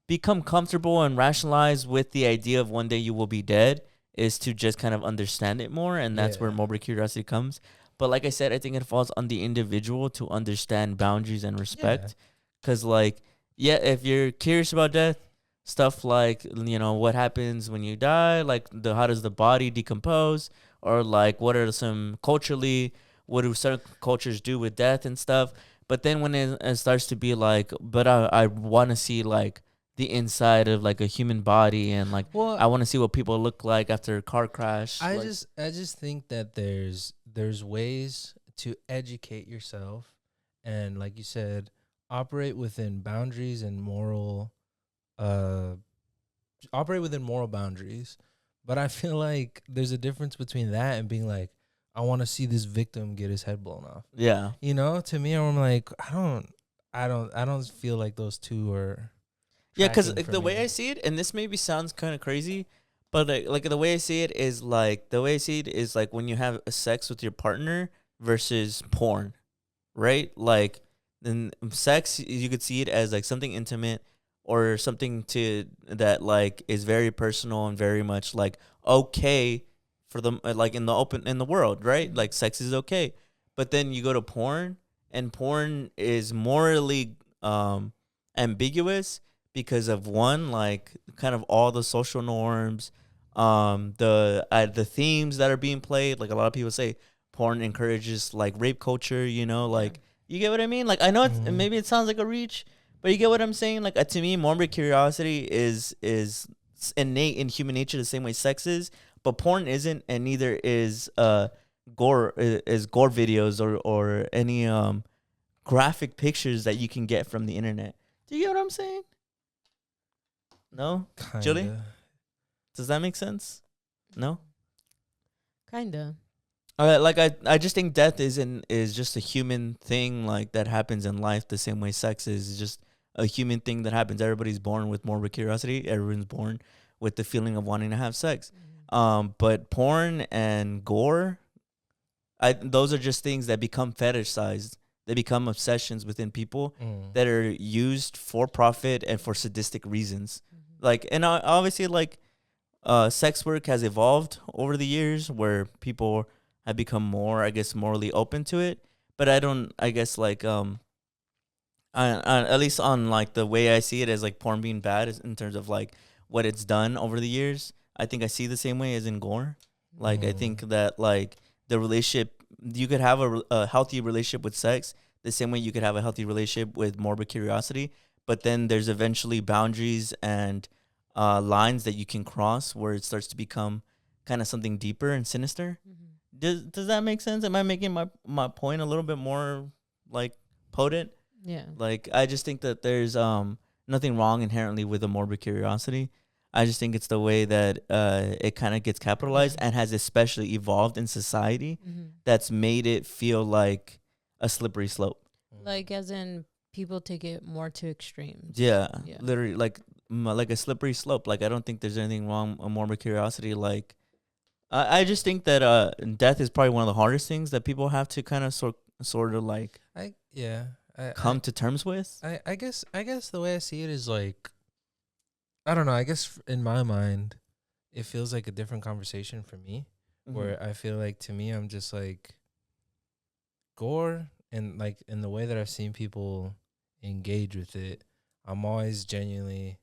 become comfortable and rationalize with the idea of one day you will be dead is to just kind of understand it more. And that's where morbid curiosity comes. But like I said, I think it falls on the individual to understand boundaries and respect. Because like, if you're curious about death, stuff like, you know, what happens when you die, like how does the body decompose, or like what are some culturally, what do certain cultures do with death and stuff. But then when it starts to be like, but I want to see like the inside of like a human body, and like I want to see what people look like after a car crash. I just think that there's ways to educate yourself, and like you said, operate within boundaries and moral boundaries. But I feel like there's a difference between that and being like, I want to see this victim get his head blown off. Yeah. You know, to me, I'm like, I don't feel like those two are. Yeah, because like, the way I see it, and this maybe sounds kind of crazy, but like the way I see it is like when you have sex with your partner versus porn, right? Like, then sex, you could see it as like something intimate, or something that like is very personal and very much like okay for them, like in the world, right? Like sex is okay. But then you go to porn, and porn is morally ambiguous because of one, like kind of all the social norms, the themes that are being played. Like a lot of people say porn encourages like rape culture, you know, like you get what I mean? Like I know maybe it sounds like a reach, but you get what I'm saying? Like to me, morbid curiosity is innate in human nature the same way sex is, but porn isn't, and neither is gore videos or any graphic pictures that you can get from the internet. Do you get what I'm saying? No? Kinda. Julie? Does that make sense? No? Kinda. Like I just think death is just a human thing like that happens in life the same way sex is just a human thing that happens. Everybody's born with morbid curiosity. Everyone's born with the feeling of wanting to have sex. But porn and gore, those are just things that become fetishized. They become obsessions within people that are used for profit and for sadistic reasons. Like, and obviously, like, sex work has evolved over the years where people have become more, I guess, morally open to it. But I guess, like, at least on, like, the way I see it as, like, porn being bad is in terms of, like, what it's done over the years. I think I see the same way as in gore. Like, I think that, like, the relationship, you could have a healthy relationship with sex the same way you could have a healthy relationship with morbid curiosity. But then there's eventually boundaries and lines that you can cross where it starts to become kind of something deeper and sinister. Does that make sense? Am I making my point a little bit more, like, potent? Yeah. Like, I just think that there's nothing wrong inherently with a morbid curiosity. I just think it's the way that it kind of gets capitalized and has especially evolved in society that's made it feel like a slippery slope. Like, as in, people take it more to extremes. Yeah. Literally, like a slippery slope. Like, I don't think there's anything wrong with morbid curiosity. Like, I just think that death is probably one of the hardest things that people have to kind of sort of like come to terms with. I guess the way I see it is like, I don't know. I guess in my mind, it feels like a different conversation for me, where I feel like, to me, I'm just like, gore, and like in the way that I've seen people engage with it, I'm always genuinely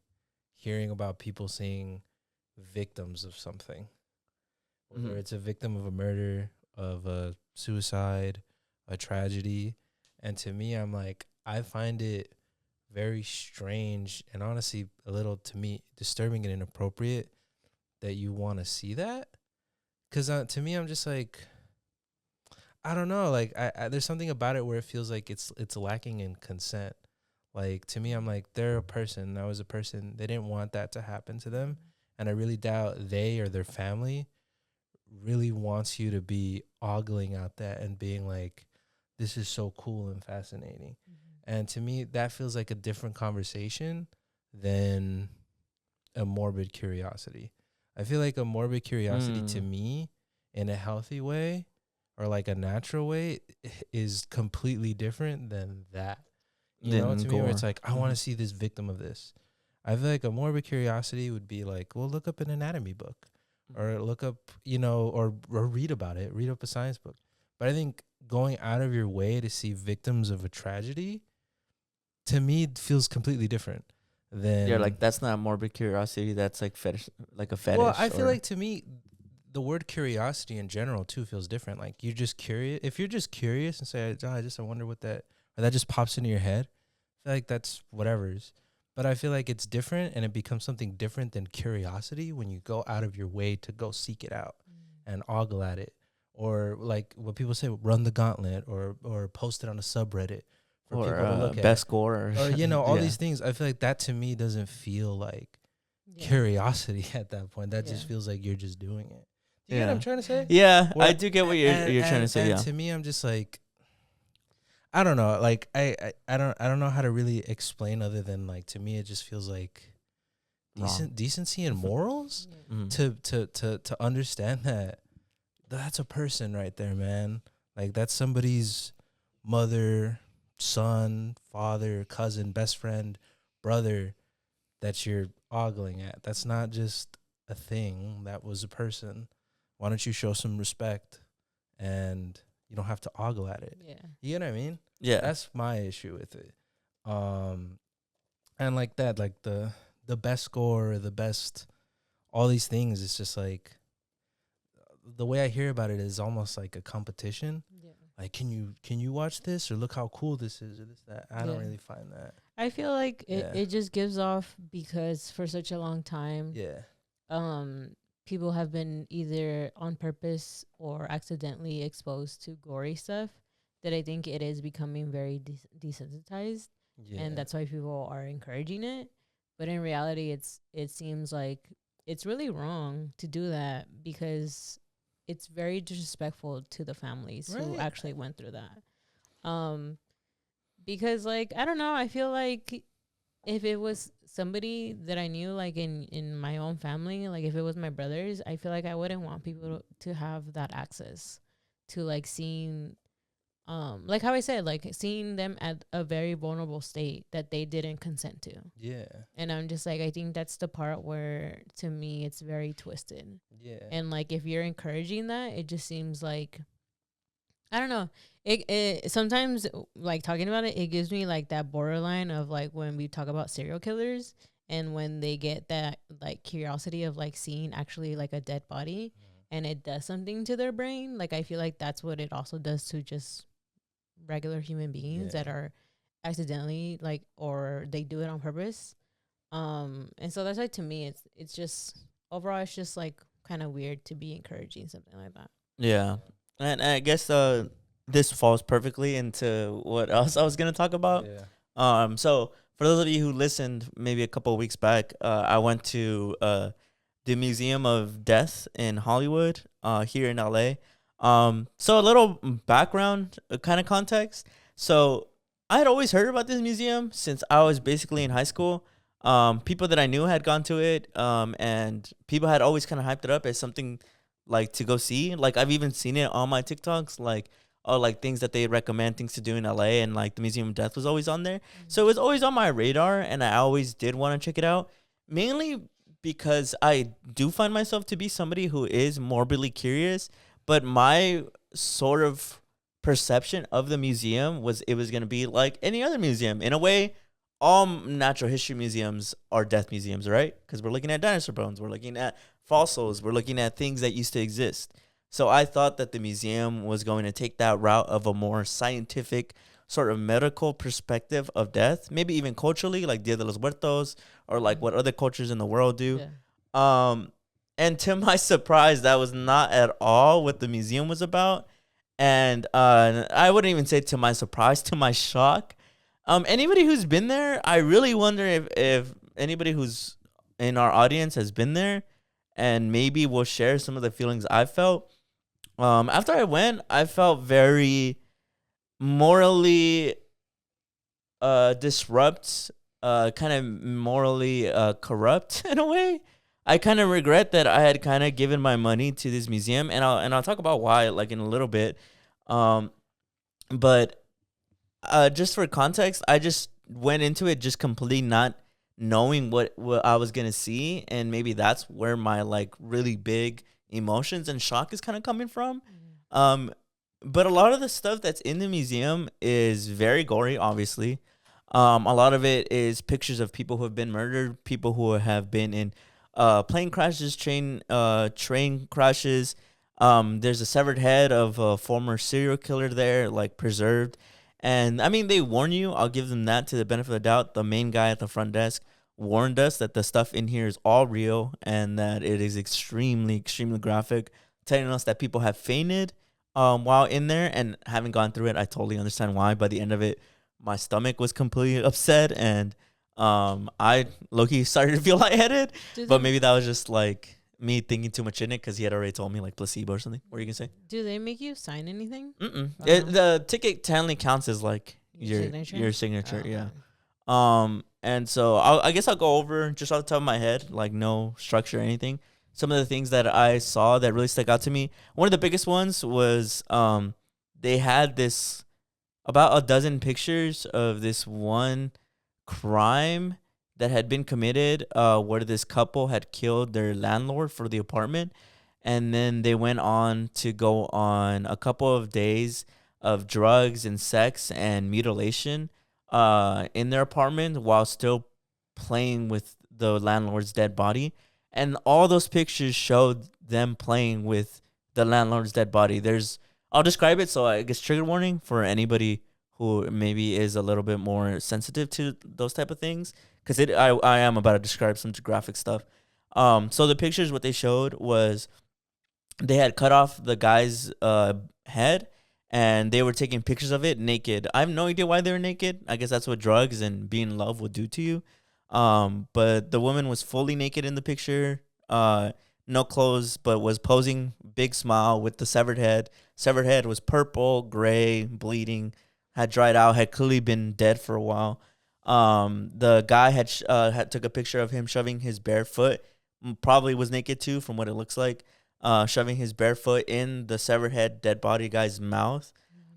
hearing about people seeing victims of something, whether it's a victim of a murder, of a suicide, a tragedy. And to me, I'm like, I find it very strange and honestly a little, to me, disturbing and inappropriate that you want to see that. Because to me, I'm just like, I don't know. Like, I there's something about it where it feels like it's lacking in consent. Like, to me, I'm like, they're a person. That was a person. They didn't want that to happen to them. And I really doubt they or their family really wants you to be ogling out that and being like, this is so cool and fascinating. And to me, that feels like a different conversation than a morbid curiosity. I feel like a morbid curiosity to me, in a healthy way or like a natural way, is completely different than that. You know, to me, where it's like, I want to see this victim of this. I feel like a morbid curiosity would be like, well, look up an anatomy book, or look up, you know, or read about it, read up a science book. But I think going out of your way to see victims of a tragedy, to me, feels completely different than. Yeah, like, that's not morbid curiosity. That's like fetish, like a fetish. Well, I feel like, to me, the word curiosity in general too feels different. Like, you're just curious. If you're just curious and say, I wonder what that, or that just pops into your head, I feel like that's whatever's. But I feel like it's different, and it becomes something different than curiosity when you go out of your way to go seek it out and ogle at it. Or like what people say, run the gauntlet, or post it on a subreddit for or people to look at. Best score, or you know, all these things. I feel like that, to me, doesn't feel like curiosity at that point. That just feels like you're just doing it. Do you get what I'm trying to say? Yeah, I do get what you're trying to say. And to me, I'm just like, I don't know. Like, I don't know how to really explain, other than, like, to me, it just feels like decency and morals to understand that that's a person right there, man. Like, that's somebody's mother, son, father, cousin, best friend, brother that you're ogling at. That's not just a thing. That was a person. Why don't you show some respect, and you don't have to ogle at it? Yeah. You know what I mean? Yeah. That's my issue with it. And like that, like the best score, the best, all these things, it's just like, the way I hear about it is almost like a competition. Yeah. Like, can you watch this, or look how cool this is, or this, that. I don't really find that. I feel like it just gives off, because for such a long time, people have been either on purpose or accidentally exposed to gory stuff, that I think it is becoming very desensitized, and that's why people are encouraging it. But in reality, it seems like it's really wrong to do that, because it's very disrespectful to the families who actually went through that. Because, like, I don't know, I feel like if it was somebody that I knew, like, in my own family, like, if it was my brothers, I feel like I wouldn't want people to have that access to, like, seeing, like how I said, like, seeing them at a very vulnerable state that they didn't consent to. Yeah. And I'm just like, I think that's the part where, to me, it's very twisted. Yeah. And, like, if you're encouraging that, it just seems like, I don't know. It sometimes, like, talking about it, it gives me, like, that borderline of, like, when we talk about serial killers, And when they get that like curiosity of like seeing actually like a dead body and it does something to their brain, like I feel like that's what it also does to just regular human beings that are accidentally like, or they do it on purpose. And so that's why to me it's just overall it's just like kind of weird to be encouraging something like that. Yeah. And I guess this falls perfectly into what else I was gonna talk about. So for those of you who listened maybe a couple of weeks back, I went to the Museum of Death in Hollywood, here in LA. So a little background, kind of context. So I had always heard about this museum since I was basically in high school. People that I knew had gone to it, and people had always kind of hyped it up as something like to go see. Like I've even seen it on my TikToks, like like things that they recommend things to do in LA, and like the Museum of Death was always on there. So it was always on my radar, and I always did want to check it out, mainly because I do find myself to be somebody who is morbidly curious, but my sort of perception of the museum was it was going to be like any other museum. In a way, all natural history museums are death museums, right? Because we're looking at dinosaur bones, we're looking at fossils, we're looking at things that used to exist. So I thought that the museum was going to take that route of a more scientific, sort of medical perspective of death, maybe even culturally, like Dia de los Muertos, or like what other cultures in the world do. And to my surprise, that was not at all what the museum was about. And I wouldn't even say to my surprise, to my shock. Anybody who's been there, I really wonder if anybody who's in our audience has been there and maybe will share some of the feelings I felt. After I went, I felt very morally disrupt, kind of morally corrupt in a way. I kind of regret that I had kind of given my money to this museum, and I'll talk about why like in a little bit. But just for context, I just went into it just completely not knowing what I was gonna see, and maybe that's where my like really big emotions and shock is kind of coming from. But a lot of the stuff that's in the museum is very gory, obviously. A lot of it is pictures of people who have been murdered, people who have been in plane crashes, train crashes. There's a severed head of a former serial killer there, like preserved. And I mean, they warn you. I'll give them that to the benefit of the doubt. The main guy at the front desk warned us that the stuff in here is all real and that it is extremely, extremely graphic, telling us that people have fainted while in there. And having gone through it, I totally understand why. By the end of it, my stomach was completely upset, and I low-key started to feel lightheaded. But maybe that was just like me thinking too much in it because he had already told me like placebo or something. What are you gonna say? Do they make you sign anything? The ticket only counts as like your signature. Yeah. And so I guess I'll go over just off the top of my head, like no structure or anything, some of the things that I saw that really stuck out to me. One of the biggest ones was they had this about a dozen pictures of this one crime that had been committed, where this couple had killed their landlord for the apartment, and then they went on to go on a couple of days of drugs and sex and mutilation in their apartment while still playing with the landlord's dead body. And all those pictures showed them playing with the landlord's dead body. I'll describe it, so I guess trigger warning for anybody who maybe is a little bit more sensitive to those type of things, because I am about to describe some graphic stuff. So the pictures, what they showed was they had cut off the guy's head, and they were taking pictures of it naked. I have no idea why they were naked. I guess that's what drugs and being in love would do to you. But the woman was fully naked in the picture, no clothes, but was posing, big smile with the severed head. Severed head was purple, gray, bleeding, had dried out, had clearly been dead for a while. The guy had took a picture of him shoving his bare foot, probably was naked too from what it looks like, shoving his bare foot in the severed head dead body guy's mouth.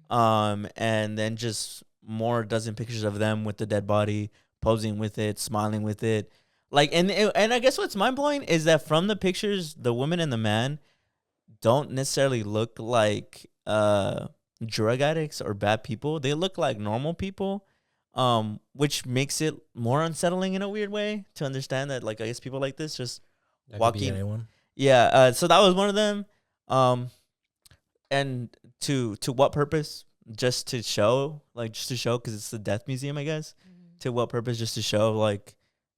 And then just more dozen pictures of them with the dead body, posing with it, smiling with it. Like, and I guess what's mind blowing is that from the pictures, the woman and the man don't necessarily look like drug addicts or bad people. They look like normal people. which makes it more unsettling in a weird way to understand that, like, I guess people like this just That could be walking. anyone. Yeah. So that was one of them. And to what purpose? Just to show, because it's the death museum, I guess. To what purpose? Just to show, like,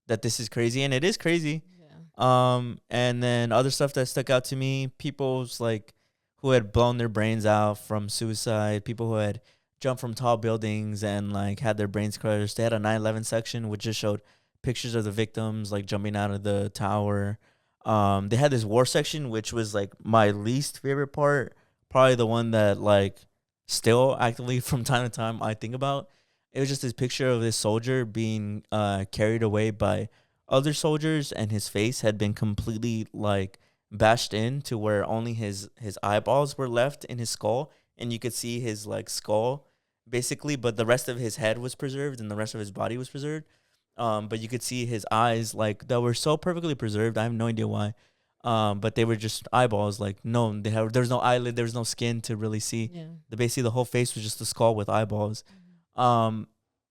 that this is crazy, and it is crazy. And then other stuff that stuck out to me, people's, like, who had blown their brains out from suicide, people who had jumped from tall buildings and, like, had their brains crushed. They had a 9/11 section which just showed pictures of the victims, like, jumping out of the tower. They had this war section, which was, like, my least favorite part, probably the one that, like, still actively from time to time I think about. It was just this picture of this soldier being carried away by other soldiers, and his face had been completely, like, bashed in to where only his eyeballs were left in his skull, and you could see his, like, skull basically, but the rest of his head was preserved and the rest of his body was preserved. But you could see his eyes, like, that were so perfectly preserved. I have no idea why. But they were just eyeballs. Like, no, there was no eyelid, there was no skin to really see. Yeah. Basically the whole face was just a skull with eyeballs.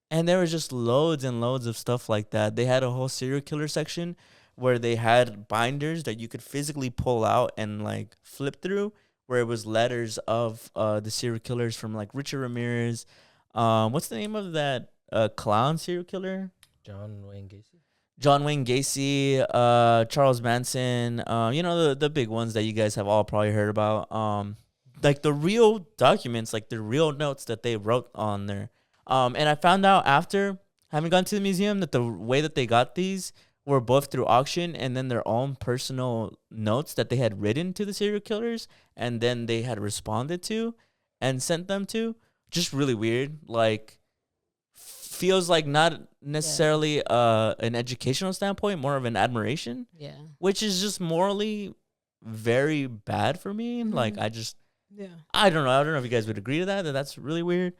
And there was just loads and loads of stuff like that. They had a whole serial killer section where they had binders that you could physically pull out and, like, flip through, where it was letters of the serial killers from, like, Richard Ramirez. What's the name of that clown serial killer? John Wayne Gacy. John Wayne Gacy, Charles Manson, you know, the big ones that you guys have all probably heard about. Like, the real documents, like the real notes that they wrote on there. And I found out after having gone to the museum that the way that they got these were both through auction and then their own personal notes that they had written to the serial killers and then they had responded to and sent them to. Just really weird. Like, feels like not necessarily an educational standpoint, more of an admiration. Yeah. Which is just morally very bad for me. Like, I just, yeah. I don't know if you guys would agree to that. That's really weird.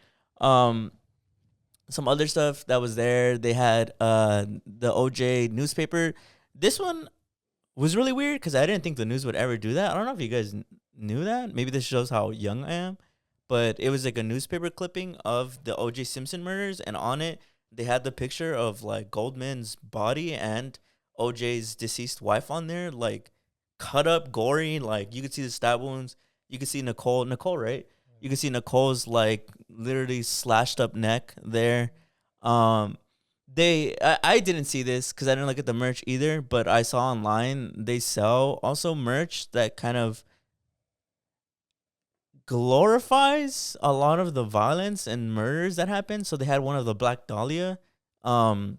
Some other stuff that was there. They had the OJ newspaper. This one was really weird because I didn't think the news would ever do that. I don't know if you guys knew that. Maybe this shows how young I am. But it was like a newspaper clipping of the O.J. Simpson murders, and on it, they had the picture of, like, Goldman's body and O.J.'s deceased wife on there, like, cut up, gory. Like, you could see the stab wounds. You could see Nicole, right? You could see Nicole's, like, literally slashed up neck there. I didn't see this because I didn't look at the merch either, but I saw online they sell also merch that kind of glorifies a lot of the violence and murders that happened. So they had one of the Black Dahlia. And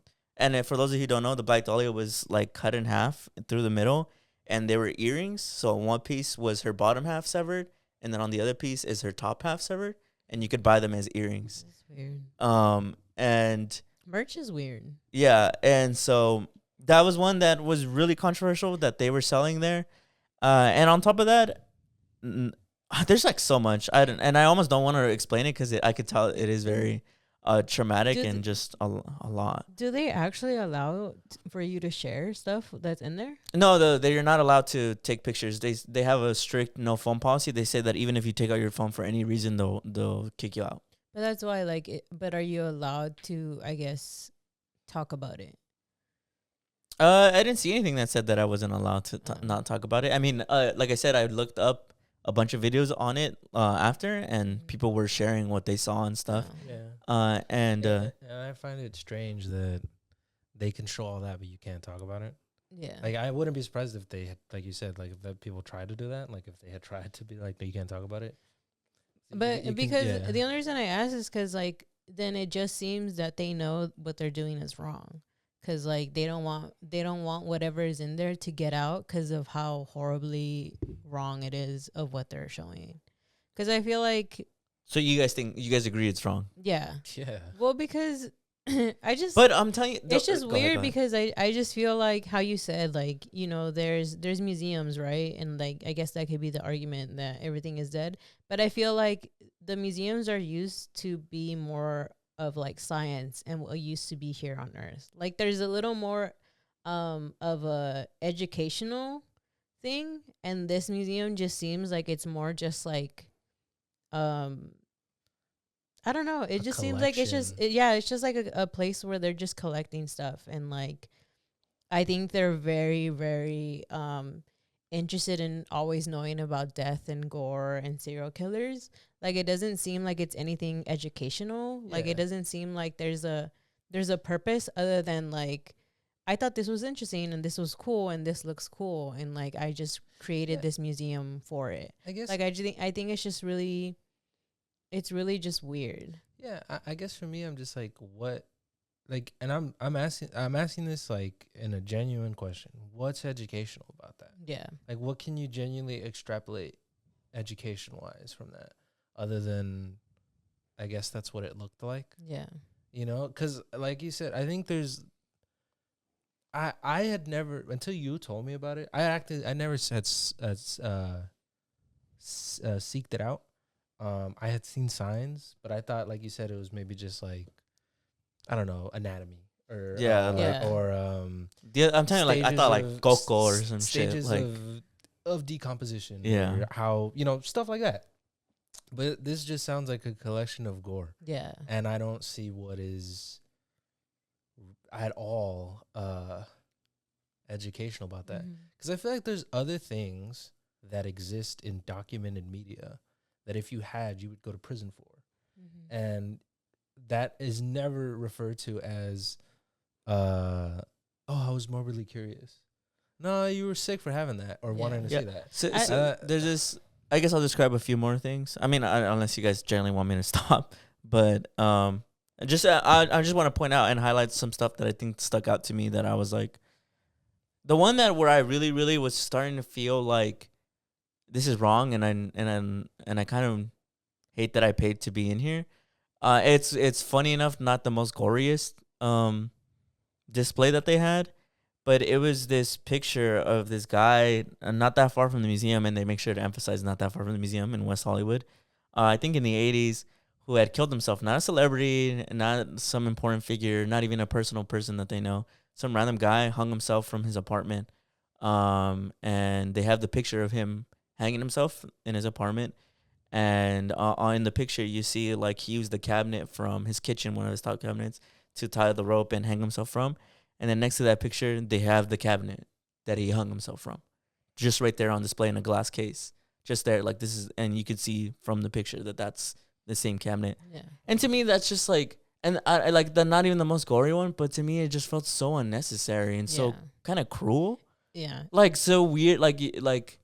for those of you who don't know, the Black Dahlia was, like, cut in half through the middle, and they were earrings. So one piece was her bottom half severed, and then on the other piece is her top half severed, and you could buy them as earrings. That's weird. And merch is weird. Yeah, and so that was one that was really controversial that they were selling there. And on top of that, there's, like, so much. I almost don't want to explain it because I could tell it is very traumatic and just a lot. Do they actually allow for you to share stuff that's in there? No, they're not allowed to take pictures. They have a strict no phone policy. They say that even if you take out your phone for any reason, they'll kick you out. But that's why, like, but are you allowed to, I guess, talk about it? I didn't see anything that said that I wasn't allowed to not talk about it. I mean, like I said, I looked up a bunch of videos on it after, and people were sharing what they saw and stuff. Yeah. And I find it strange that they control all that, but you can't talk about it. Yeah. Like, I wouldn't be surprised if they had, like you said, like, if that people tried to do that, like, if they had tried to be like, no, you can't talk about it. But the only reason I ask is because, like, then it just seems that they know what they're doing is wrong. Because, like, they don't want whatever is in there to get out because of how horribly wrong it is of what they're showing. Because I feel like. So you guys agree it's wrong? Yeah. Yeah. Well, because But I'm telling you, it's just weird because I just feel like how you said, like, you know, there's museums, right? And, like, I guess that could be the argument that everything is dead. But I feel like the museums are used to be more of, like, science and what used to be here on Earth. Like, there's a little more of a educational thing, and this museum just seems like it's more just like I I don't know. It just seems like it's just it's just like a place where they're just collecting stuff, and like I think they're very, very interested in always knowing about death and gore and serial killers. Like it doesn't seem like it's anything educational. Like it doesn't seem like there's a purpose other than like I thought this was interesting and this was cool and this looks cool and like I just created this museum for it. I guess like I think it's just really it's really just weird. Yeah, I guess for me I'm just like what like, and I'm asking this like in a genuine question. What's educational about that? Yeah. Like, what can you genuinely extrapolate education wise from that, other than, I guess that's what it looked like. Yeah. You know, because like you said, I think there's. I had never until you told me about it. I never had seeked it out. I had seen signs, but I thought, like you said, it was maybe just like, I don't know, anatomy or I'm telling you, like I thought like coco or some shit, like of decomposition, or how stuff like that. But this just sounds like a collection of gore, and I don't see what is at all educational about that, because I feel like there's other things that exist in documented media that if you had, you would go to prison for, and that is never referred to as, I was morbidly curious. No, you were sick for having that or wanting to see that. So there's this. I guess I'll describe a few more things. I mean, unless you guys generally want me to stop, but I just want to point out and highlight some stuff that I think stuck out to me that I was like, the one that where I really, really was starting to feel like this is wrong, and I kind of hate that I paid to be in here. It's funny enough, not the most goriest display that they had, but it was this picture of this guy not that far from the museum, and they make sure to emphasize not that far from the museum in West Hollywood. I think in the 80s, who had killed himself, not a celebrity, not some important figure, not even a personal person that they know. Some random guy hung himself from his apartment, and they have the picture of him hanging himself in his apartment. And in the picture, you see like he used the cabinet from his kitchen, one of his top cabinets, to tie the rope and hang himself from. And then next to that picture, they have the cabinet that he hung himself from, just right there on display in a glass case, just there. Like this is, and you could see from the picture that that's the same cabinet. Yeah. And to me, that's just like, and I like the not even the most gory one, but to me, it just felt so unnecessary and so kind of cruel. Yeah. Like so weird, like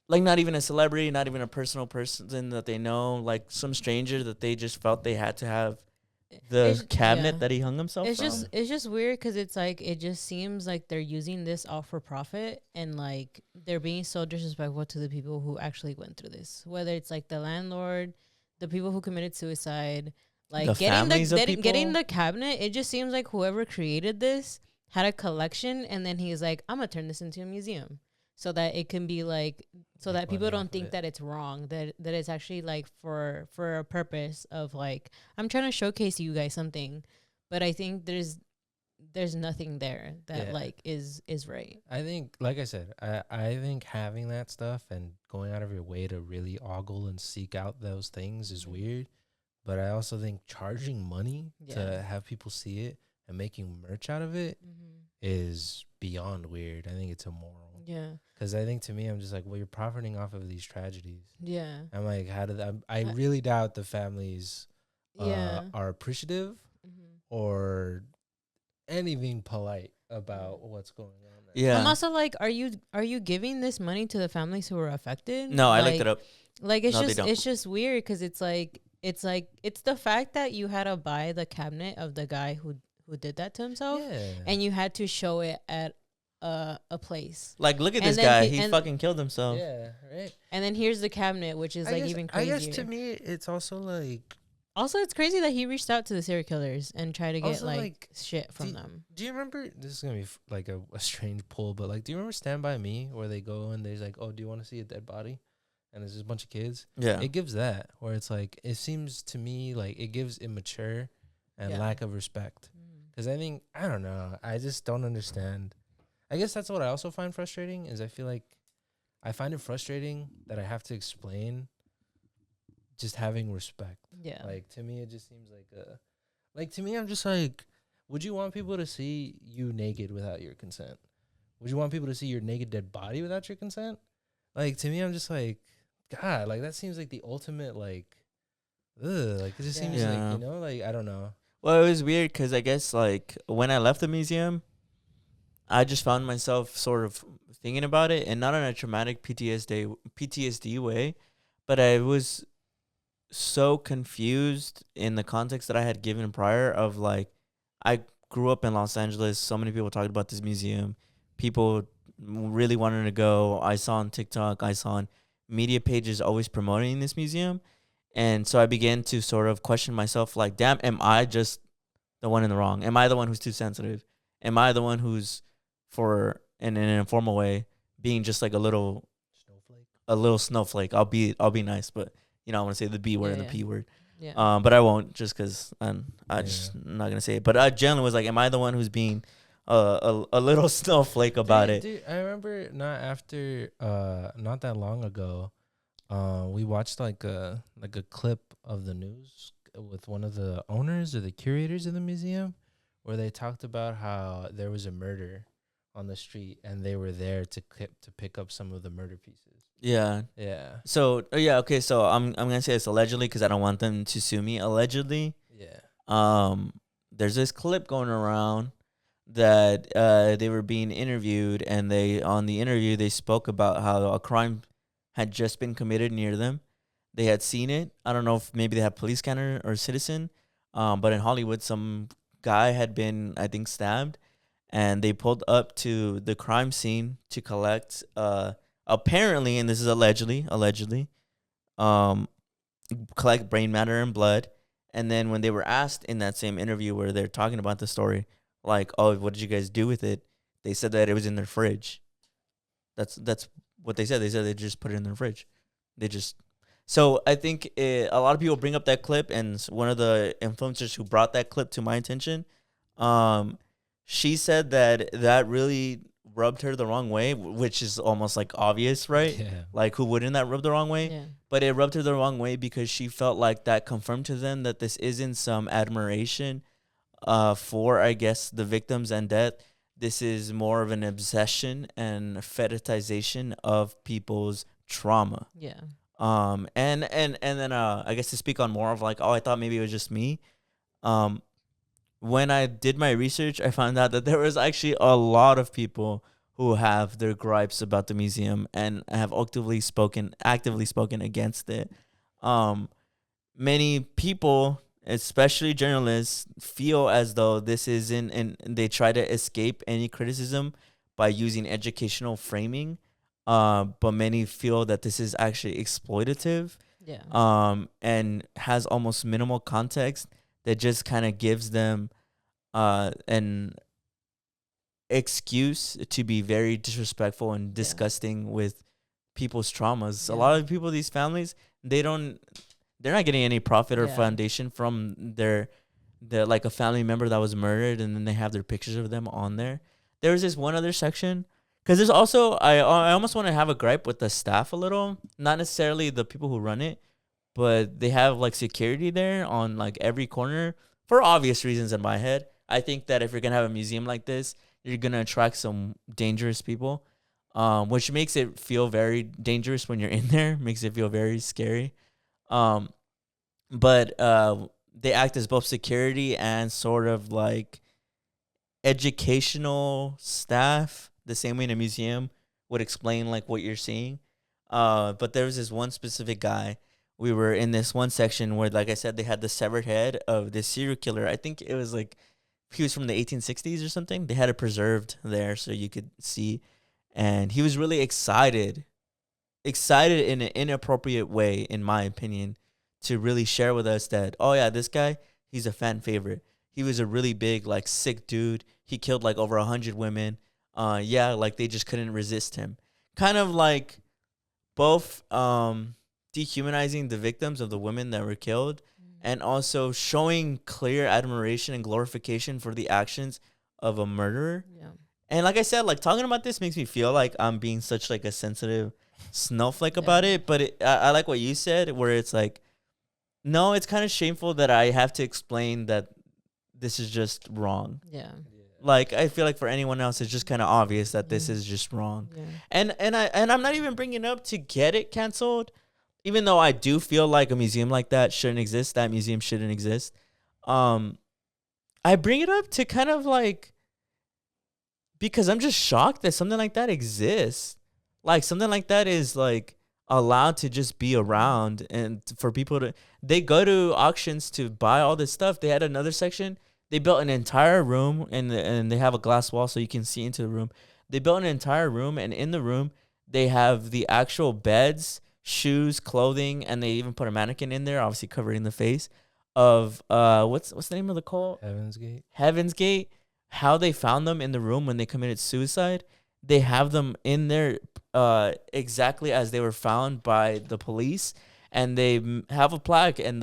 not even a celebrity, not even a personal person that they know, like some stranger that they just felt they had to have the cabinet that he hung himself from. It's just weird because it's like it just seems like they're using this all for profit, and like they're being so disrespectful to the people who actually went through this, whether it's like the landlord, the people who committed suicide, like getting the cabinet. It just seems like whoever created this had a collection, and then he's like, I'm gonna turn this into a museum so that it can be like, so that people don't think that it's wrong, that it's actually like for a purpose of like, I'm trying to showcase you guys something. But I think there's nothing there that like is right. I think, like I said, I think having that stuff and going out of your way to really ogle and seek out those things is weird. But I also think charging money to have people see it and making merch out of it is beyond weird. I think it's immoral. Yeah. Because I think to me, I'm just like, well, you're profiting off of these tragedies. Yeah. I'm like, how did I really doubt the families are appreciative or anything polite about what's going on there. Yeah. I'm also like, are you giving this money to the families who were affected? No, I looked it up. Like it's just weird because it's the fact that you had to buy the cabinet of the guy who did that to himself, and you had to show it at a place. Like, look at this guy. He fucking killed himself. Yeah, right. And then here's the cabinet, which is even crazier. I guess to me, it's also like... Also, it's crazy that he reached out to the serial killers and tried to get like shit from them. Do you remember... This is going to be like a strange pull, but like, do you remember Stand By Me, where they go and there's like, oh, do you want to see a dead body? And there's just a bunch of kids. Yeah. It gives that, where it's like, it seems to me like it gives immature and lack of respect. Because I think, I don't know, I just don't understand. I guess that's what I also find frustrating, is I feel like I find it frustrating that I have to explain just having respect. Yeah. Like to me, it just seems like to me, I'm just like, would you want people to see you naked without your consent? Would you want people to see your naked dead body without your consent? Like to me, I'm just like, God, like that seems like the ultimate like, ugh, like it just seems like, you know, like I don't know. Well, it was weird because I guess like when I left the museum, I just found myself sort of thinking about it, and not in a traumatic PTSD way, but I was so confused in the context that I had given prior of like, I grew up in Los Angeles. So many people talked about this museum. People really wanted to go. I saw on TikTok, I saw on media pages always promoting this museum. And so I began to sort of question myself like, damn, am I just the one in the wrong? Am I the one who's too sensitive? Am I the one who's, for in an informal way, being just like a little snowflake? I'll be nice, but you know, I want to say the B word and the P word. Yeah. But I won't, just because I'm just not gonna say it. But I generally was like, am I the one who's being a little snowflake about it? Dude, I remember not that long ago, we watched like a clip of the news with one of the owners or the curators of the museum, where they talked about how there was a murder on the street and they were there to pick up some of the murder pieces. Yeah. Yeah. So okay. So I'm gonna say it's allegedly because I don't want them to sue me. Allegedly. Yeah. There's this clip going around that they were being interviewed, and on the interview they spoke about how a crime had just been committed near them. They had seen it. I don't know if maybe they had police scanner or citizen. But in Hollywood, some guy had been, I think, stabbed, and they pulled up to the crime scene to collect apparently, and this is allegedly, collect brain matter and blood. And then when they were asked in that same interview where they're talking about the story, like, oh, what did you guys do with it? They said that it was in their fridge. That's what they said. They said they just put it in their fridge. So I think a lot of people bring up that clip, and one of the influencers who brought that clip to my attention, she said that really rubbed her the wrong way, which is almost like obvious, right? Yeah. Like, who wouldn't that rub the wrong way? Yeah. But it rubbed her the wrong way because she felt like that confirmed to them that this isn't some admiration for, I guess, the victims and death. This is more of an obsession and fetishization of people's trauma. Yeah. And then I guess to speak on more of like, oh, I thought maybe it was just me. When I did my research, I found out that there was actually a lot of people who have their gripes about the museum and have actively spoken against it. Many people, especially journalists, feel as though this isn't, and they try to escape any criticism by using educational framing. But many feel that this is actually exploitative. Yeah. And has almost minimal context that just kind of gives them an excuse to be very disrespectful and disgusting with people's traumas. A lot of people, these families, they're not getting any profit or foundation from their like a family member that was murdered, and then they have their pictures of them on there. There's this one other section, because there's also, I almost want to have a gripe with the staff a little, not necessarily the people who run it, but they have like security there on like every corner for obvious reasons in my head. I think that if you're gonna have a museum like this, you're gonna attract some dangerous people, which makes it feel very dangerous when you're in there. Makes it feel very scary. But they act as both security and sort of like educational staff, the same way in a museum would explain like what you're seeing. But there was this one specific guy. We were in this one section where, like I said, they had the severed head of this serial killer. I think it was like he was from the 1860s or something. They had it preserved there so you could see. And he was really excited in an inappropriate way, in my opinion, to really share with us that, oh yeah, this guy, he's a fan favorite. He was a really big, like, sick dude. He killed like over 100 women. Like they just couldn't resist him. Kind of like both dehumanizing the victims of the women that were killed, and also showing clear admiration and glorification for the actions of a murderer. Yeah. And like I said, like talking about this makes me feel like I'm being such like a sensitive snowflake about it. But I like what you said, where it's like No, it's kind of shameful that I have to explain that this is just wrong. Yeah. Like, I feel like for anyone else, it's just kind of obvious that this is just wrong. Yeah. And I'm not even bringing up to get it canceled, even though I do feel like a museum like that shouldn't exist. That museum shouldn't exist. I bring it up to kind of like, because I'm just shocked that something like that exists. Like, something like that is like allowed to just be around, and for people to, they go to auctions to buy all this stuff. They had another section. They built an entire room, and they have a glass wall so you can see into the room. They built an entire room, and in the room they have the actual beds, shoes, clothing, and they even put a mannequin in there, obviously covering the face of what's the name of the cult? Heaven's Gate. Heaven's Gate. How they found them in the room when they committed suicide. They have them in there exactly as they were found by the police, and they have a plaque, and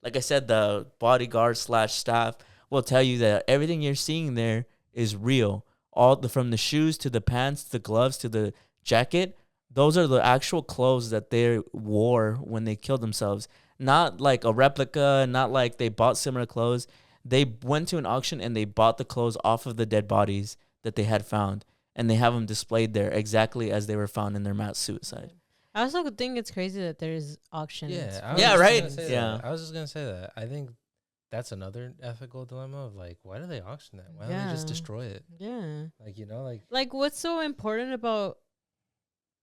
like I said, the bodyguard / staff will tell you that everything you're seeing there is real. From the shoes to the pants, to the gloves to the jacket, those are the actual clothes that they wore when they killed themselves. Not like a replica, not like they bought similar clothes. They went to an auction and they bought the clothes off of the dead bodies that they had found, and they have them displayed there exactly as they were found in their mass suicide. I also think it's crazy that there's auctions. Yeah, right. Yeah, I was just gonna say that. I think that's another ethical dilemma of like, why do they auction that? Why don't they just destroy it? Yeah. Like, you know, like what's so important about,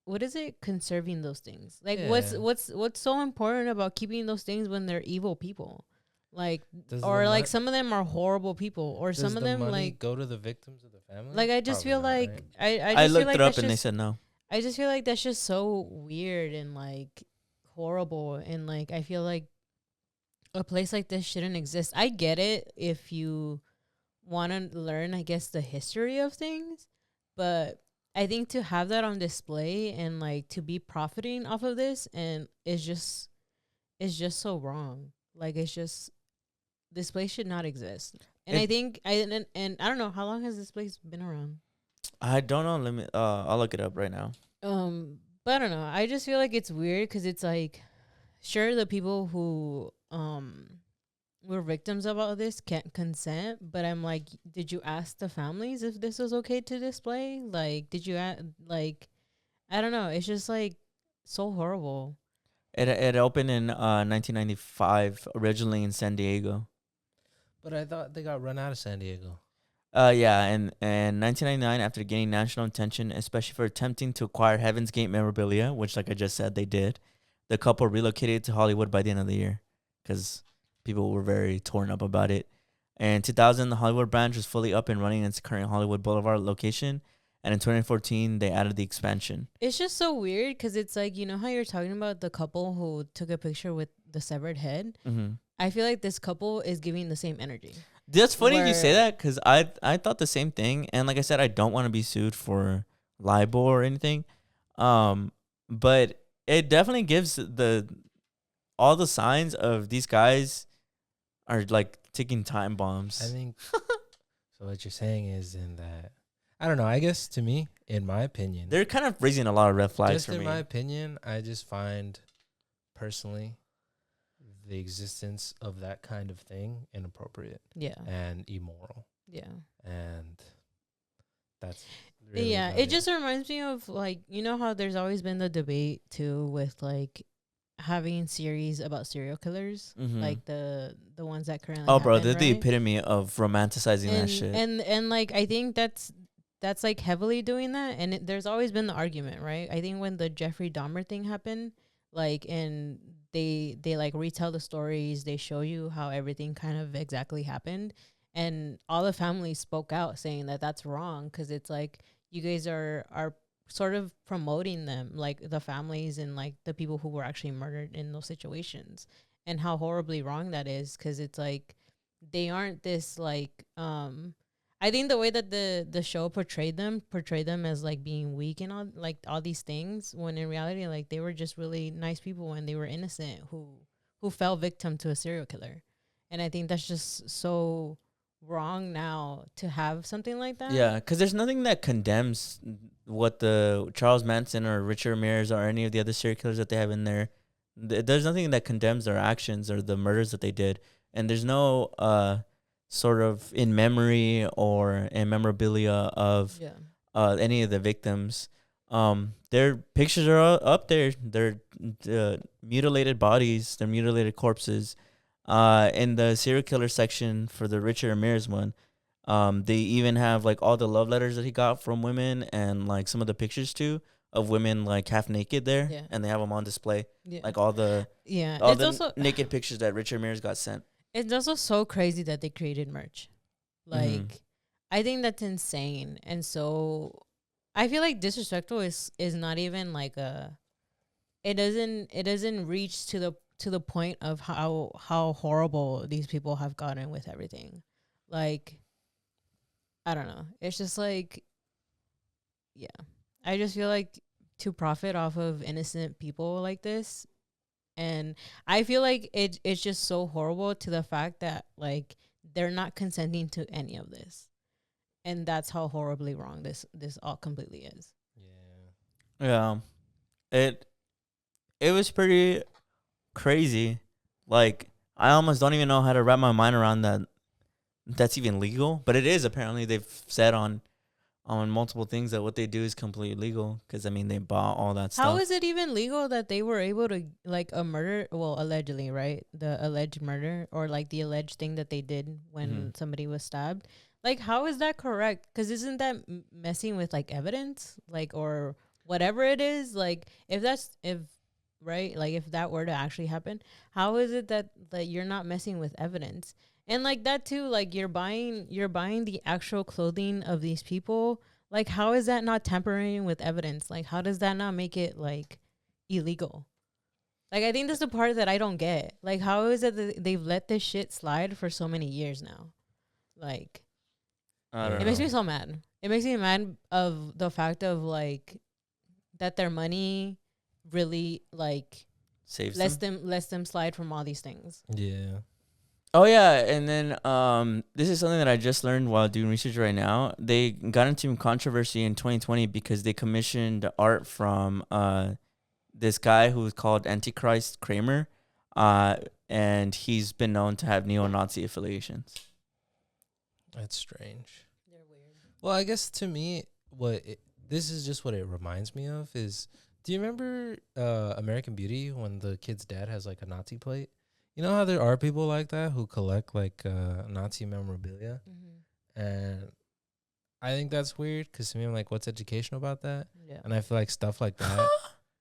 what is it, conserving those things? Like, what's so important about keeping those things when they're evil people? Like, or like some of them are horrible people, or some of them like go to the victims of the family. Like, I just feel like right? I looked it up and they said no. I just feel like that's just so weird and like horrible, and like I feel like a place like this shouldn't exist. I get it if you want to learn, I guess, the history of things, but I think to have that on display and like to be profiting off of this, and it's just so wrong. Like, it's just, this place should not exist. And I think and I don't know, how long has this place been around? I don't know. I'll look it up right now. But I don't know. I just feel like it's weird because it's like, sure, the people who were victims of all this can't consent, but I'm like, did you ask the families if this was okay to display? Like, did you like, I don't know. It's just like so horrible. It opened in 1995, originally in San Diego. But I thought they got run out of San Diego. Yeah, and in 1999, after gaining national attention, especially for attempting to acquire Heaven's Gate memorabilia, which, like I just said, they did, the couple relocated to Hollywood by the end of the year because people were very torn up about it. And in 2000, the Hollywood branch was fully up and running in its current Hollywood Boulevard location. And in 2014, they added the expansion. It's just so weird because it's like, you know how you're talking about the couple who took a picture with the severed head? Mm-hmm. I feel like this couple is giving the same energy. That's funny you say that because I thought the same thing. And like I said, I don't want to be sued for libel or anything. But it definitely gives all the signs of these guys are like ticking time bombs. I think so. What you're saying is in that, I don't know. I guess to me, in my opinion, they're kind of raising a lot of red flags just for me. In my opinion, I just find personally the existence of that kind of thing inappropriate. Yeah. And immoral. Yeah. And that's really it just reminds me of, like, you know how there's always been the debate too with like having series about serial killers, like the ones that currently bro, they're the epitome of romanticizing that shit. And like I think that's like heavily doing that, and there's always been the argument, right? I think when the Jeffrey Dahmer thing happened, like, and they like retell the stories, they show you how everything kind of exactly happened, and all the families spoke out saying that that's wrong because it's like you guys are sort of promoting them, like the families and like the people who were actually murdered in those situations, and how horribly wrong that is because it's like they aren't this like I think the way that the show portrayed them as like being weak and all these things, when in reality like they were just really nice people and they were innocent who fell victim to a serial killer. And I think that's just so wrong now to have something like that. Yeah, because there's nothing that condemns what the Charles Manson or Richard Ramirez or any of the other serial killers that they have in their there's nothing that condemns their actions or the murders that they did, and there's no sort of in memory or in memorabilia of any of the victims. Their pictures are up there. They're mutilated bodies. They're mutilated corpses. In the serial killer section for the Richard Ramirez one, they even have like all the love letters that he got from women and like some of the pictures too of women like half naked there, and they have them on display. Like all the naked pictures that Richard Ramirez got sent. It's also so crazy that they created merch. Like, I think that's insane, and so I feel like disrespectful is not even like a. It doesn't reach to the point of how horrible these people have gotten with everything. Like, I don't know. It's just like, yeah. I just feel like to profit off of innocent people like this, and I feel like it's just so horrible to the fact that like they're not consenting to any of this, and that's how horribly wrong this all completely is. Yeah, it was pretty crazy. Like, I almost don't even know how to wrap my mind around that. That's even legal, but it is apparently. They've said on multiple things that what they do is completely legal because I mean they bought all that stuff. How is it even legal that they were able to like a murder? Well, allegedly, right? The alleged murder or like the alleged thing that they did when somebody was stabbed. Like, how is that correct? Because isn't that messing with like evidence, like or whatever it is? Like, if right, like if that were to actually happen, how is it that you're not messing with evidence? And like that too, like you're buying the actual clothing of these people. Like, how is that not tampering with evidence? Like, how does that not make it like illegal? Like, I think that's the part that I don't get. Like, how is it that they've let this shit slide for so many years now? Like, I don't know. It makes me so mad. It makes me mad of the fact of like that their money really like saves lets them slide from all these things. Yeah. Oh yeah, and then this is something that I just learned while doing research right now. They got into controversy in 2020 because they commissioned art from this guy who's called Antichrist Kramer, and he's been known to have neo-Nazi affiliations. That's strange. They're weird. Well, I guess to me, this is just what it reminds me of is, do you remember American Beauty when the kid's dad has like a Nazi plate? You know how there are people like that who collect like Nazi memorabilia? And I think that's weird because to me, I'm like, what's educational about that? Yeah. And I feel like stuff like that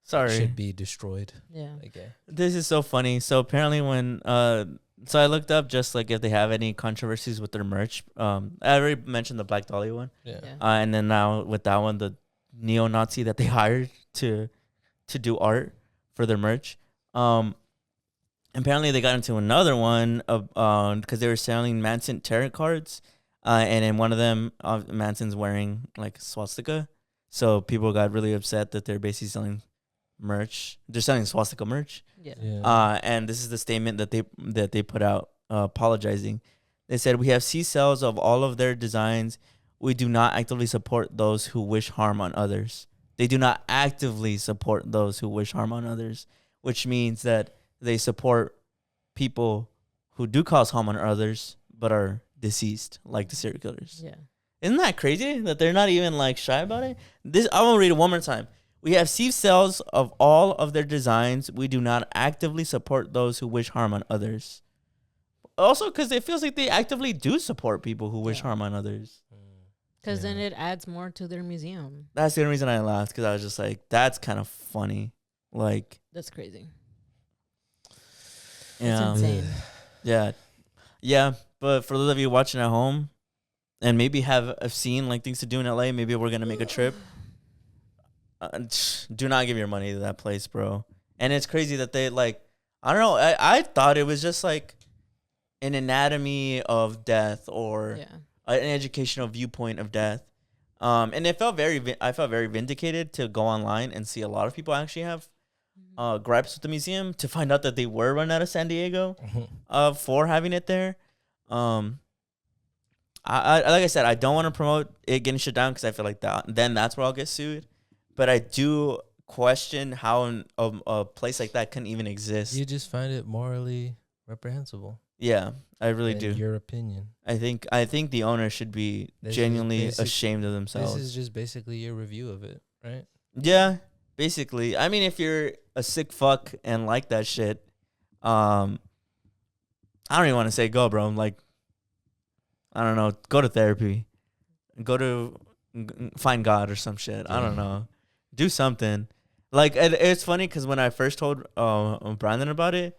should be destroyed. Yeah. Okay. This is so funny. So apparently when so I looked up just like if they have any controversies with their merch. I already mentioned the Black Dahlia one. Yeah. And then now with that one, the neo-Nazi that they hired to do art for their merch. Apparently they got into another one because they were selling Manson tarot cards, and in one of them, Manson's wearing like swastika. So people got really upset that they're basically selling merch. They're selling swastika merch. Yeah. And this is the statement that they put out apologizing. They said, "We have seized sales of all of their designs. We do not actively support those who wish harm on others." They do not actively support those who wish harm on others, which means that they support people who do cause harm on others but are deceased, like the serial killers. Yeah. Isn't that crazy that they're not even like shy about it? I want to read it one more time. "We have ceased sales of all of their designs. We do not actively support those who wish harm on others." Also, because it feels like they actively do support people who wish harm on others. Because then it adds more to their museum. That's the only reason I laughed, because I was just like, that's kind of funny. Like, that's crazy. Yeah. It's insane. Yeah. Yeah. But for those of you watching at home and maybe have seen like things to do in LA, maybe we're going to make a trip. Do not give your money to that place, bro. And it's crazy that they like, I don't know. I thought it was just like an anatomy of death or an educational viewpoint of death. And I felt very vindicated to go online and see a lot of people actually have gripes with the museum, to find out that they were run out of San Diego for having it there. I like I said, I don't want to promote it getting shut down because I feel like that's where I'll get sued. But I do question how a place like that can even exist. You just find it morally reprehensible. Yeah, I really in do. your opinion. I think the owner should be genuinely ashamed of themselves. This is just basically your review of it, right? Yeah, basically. I mean, if you're a sick fuck and like that shit, I don't even want to say go, bro. Like, I don't know, go to therapy, go to find God or some shit. Yeah. I don't know, do something. Like, it's funny because when I first told Brandon about it,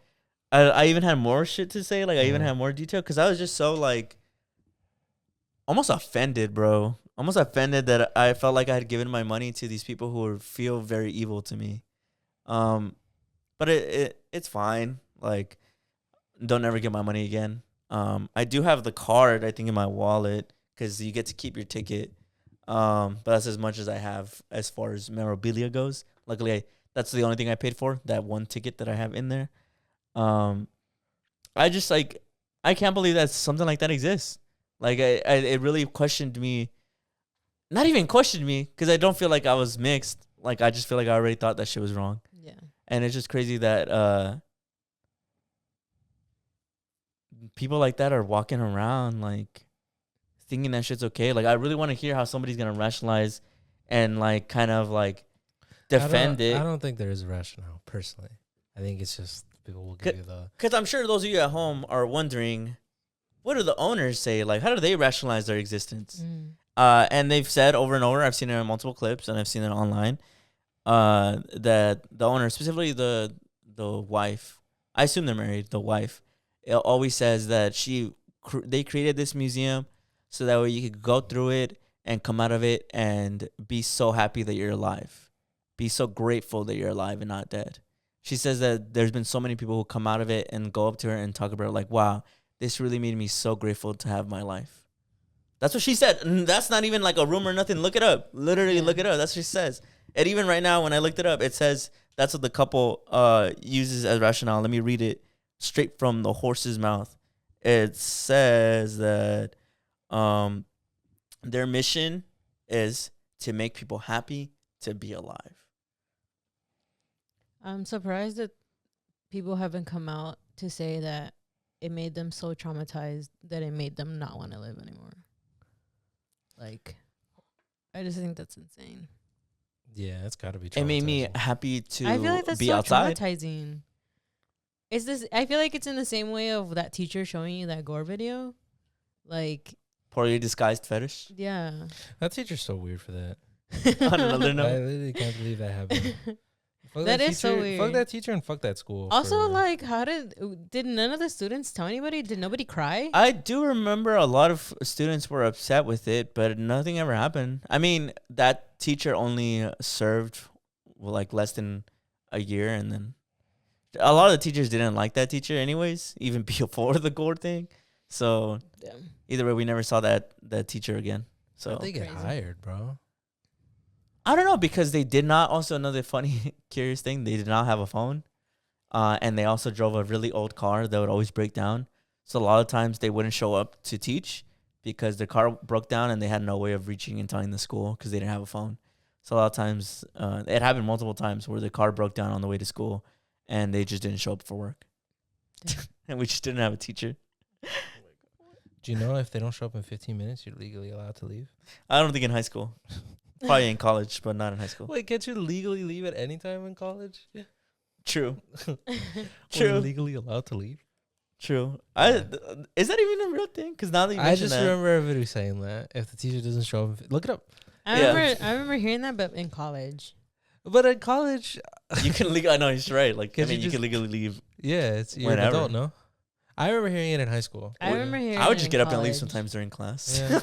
I even had more shit to say. Like, I even had more detail because I was just so, like, almost offended, bro. Almost offended that I felt like I had given my money to these people who feel very evil to me. But it's fine. Like, don't ever get my money again. I do have the card, I think, in my wallet because you get to keep your ticket. But that's as much as I have as far as memorabilia goes. Luckily, that's the only thing I paid for, that one ticket that I have in there. I just, like, I can't believe that something like that exists. Like, it really questioned me. Not even questioned me, because I don't feel like I was mixed. Like, I just feel like I already thought that shit was wrong. Yeah. And it's just crazy that people like that are walking around, like, thinking that shit's okay. Like, I really want to hear how somebody's going to rationalize and, like, kind of, like, defend it. I don't think there is a rationale, personally. I think it's just people will give you the... Because I'm sure those of you at home are wondering, what do the owners say? Like, how do they rationalize their existence? And they've said over and over, I've seen it in multiple clips and I've seen it online, that the owner, specifically the wife, I assume they're married, the wife, it always says that they created this museum so that way you could go through it and come out of it and be so happy that you're alive. Be so grateful that you're alive and not dead. She says that there's been so many people who come out of it and go up to her and talk about, like, wow, this really made me so grateful to have my life. That's what she said. And that's not even like a rumor or nothing. Look it up. Literally, look it up. That's what she says. And even right now, when I looked it up, it says that's what the couple uses as rationale. Let me read it straight from the horse's mouth. It says that their mission is to make people happy to be alive. I'm surprised that people haven't come out to say that it made them so traumatized that it made them not want to live anymore. Like, I just think that's insane. Yeah, it's got to be traumatizing. It made me happy to I feel like that's be so outside. Traumatizing. Is this? I feel like it's in the same way of that teacher showing you that gore video. Like, poorly disguised fetish. Yeah. That teacher's so weird for that. On another note, I literally can't believe that happened. That is so weird. Fuck that teacher and fuck that school. Also, like, how did none of the students tell anybody? Did nobody cry? I do remember a lot of students were upset with it, but nothing ever happened. I mean, that teacher only served like less than a year, and then a lot of the teachers didn't like that teacher anyways, even before the gore thing. So either way, we never saw that teacher again. So they get hired, bro. I don't know, because they did not. Also, another funny, curious thing, they did not have a phone. And they also drove a really old car that would always break down. So a lot of times they wouldn't show up to teach because the car broke down and they had no way of reaching and telling the school because they didn't have a phone. So a lot of times, it happened multiple times where the car broke down on the way to school and they just didn't show up for work. And we just didn't have a teacher. Do you know if they don't show up in 15 minutes, you're legally allowed to leave? I don't think in high school. Probably in college, but not in high school. Wait, can't you legally leave at any time in college? True. True. Legally allowed to leave? True. Is that even a real thing? Because now that you mention that, remember everybody saying that. If the teacher doesn't show up, look it up. I remember hearing that, but in college. But in college, you can legally. I know he's right. Like, I mean, you can legally leave. Yeah, it's you're an adult, no? I remember hearing it in high school. I remember hearing. I would just get up and leave sometimes during class. Yeah.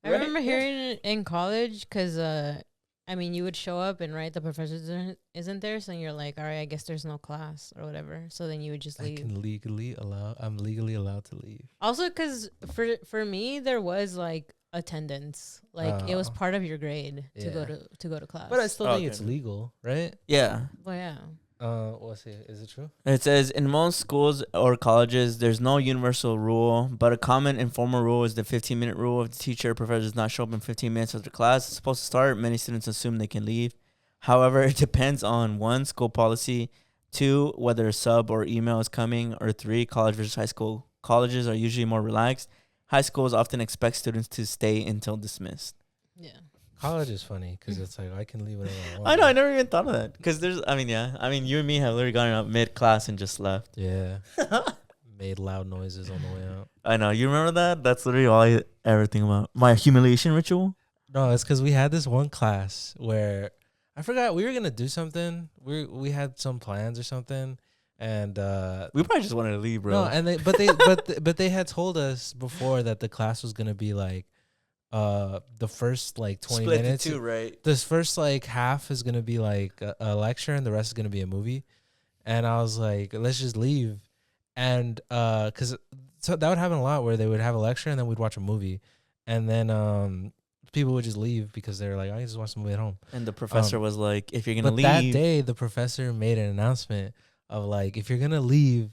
I remember hearing it in college because, I mean, you would show up and the professor isn't there, so you're like, all right, I guess there's no class or whatever. So then you would just leave. I'm legally allowed to leave. Also, because for me, there was like attendance, like it was part of your grade to go to class. But I still think it's legal, right? Yeah. Well, yeah. Let's see. Is it true? It says in most schools or colleges, there's no universal rule, but a common informal rule is the 15-minute rule. If the teacher or professor does not show up in 15 minutes after class is supposed to start, many students assume they can leave. However, it depends on 1, school policy, 2, whether a sub or email is coming, or 3, college versus high school. Colleges are usually more relaxed. High schools often expect students to stay until dismissed. Yeah. College is funny because it's like I can leave whenever I want. I know. I never even thought of that. Because there's, I mean, yeah. I mean, you and me have literally gotten up mid-class and just left. Yeah. Made loud noises on the way out. I know. You remember that? That's literally all I ever think about. My humiliation ritual? No, it's because we had this one class where I forgot we were gonna do something. We had some plans or something, and We probably just wanted to leave, bro. no, and but they had told us before that the class was gonna be like the first like 20 Split minutes. the 2, right? This first like half is gonna be like a lecture, and the rest is gonna be a movie. And I was like, let's just leave, and because so that would happen a lot where they would have a lecture and then we'd watch a movie, and then people would just leave because they were like, I just watch the movie at home. And the professor was like, if you're gonna leave, that day the professor made an announcement of like, if you're gonna leave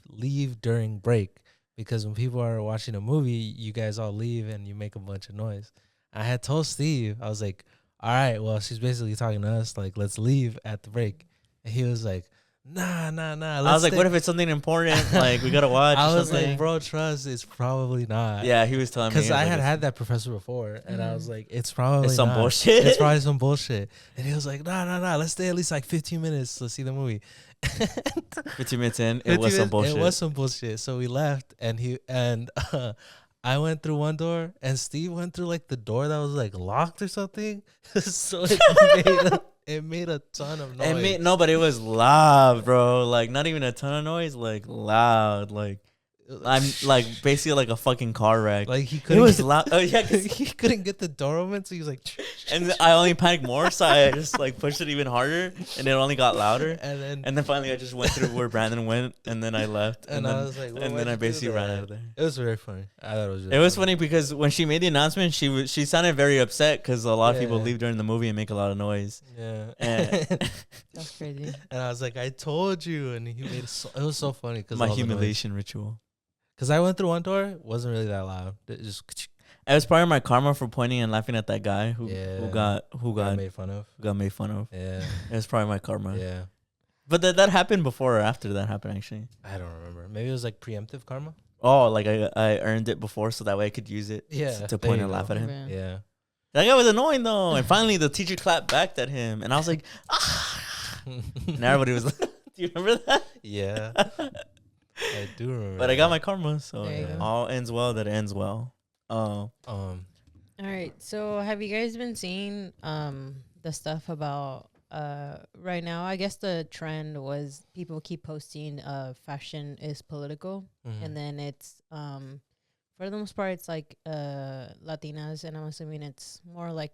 during break, because when people are watching a movie, you guys all leave and you make a bunch of noise. I had told Steve, I was like, all right, well, she's basically talking to us like, let's leave at the break. And he was like, nah. I was like, what if it's something important? Like, we gotta watch. I was something? like, bro, trust, it's probably not. Yeah, he was telling me. Because I like, had that professor before, and I was like, it's probably it's some not. bullshit. It's probably some bullshit. And he was like, nah, let's stay at least like 15 minutes to see the movie. 15 minutes in, it was some bullshit. It was some bullshit. So we left, and I went through one door, and Steve went through like the door that was like locked or something. So it made a ton of noise. No, but it was loud, bro. Like, not even a ton of noise, like loud. Like, I'm like basically like a fucking car wreck. Like he It couldn't. was loud. Oh yeah, He couldn't get the door open, so he was like. and I only panicked more, so I just like pushed it even harder, and it only got louder. And then finally, I just went through where Brandon went, and then I left. And then, I was like, well, and then I basically ran out of there. It was very funny. I thought it was. Really It was funny because when she made the announcement, she sounded very upset because a lot of people Yeah. leave during the movie and make a lot of noise. Yeah. And That's crazy. And I was like, I told you, and he made it was so funny because my humiliation ritual. Because I went through one door, it wasn't really that loud. It just It was probably my karma for pointing and laughing at that guy who got got made fun of. made fun of. Yeah. It was probably my karma. Yeah. But that happened before or after that happened, actually. I don't remember. Maybe it was like preemptive karma. Oh, like I earned it before so that way I could use it Yeah, to there point you and go. laugh at him. Yeah. Yeah. That guy was annoying though. And finally the teacher clapped back at him. And I was like, ah. And everybody was like, do you remember that? Yeah. I do remember. But I got my karma. So There you go. all ends well that ends well. All right. So have you guys been seeing the stuff about right now? I guess the trend was people keep posting fashion is political, and then it's for the most part it's like Latinas, and I'm assuming it's more like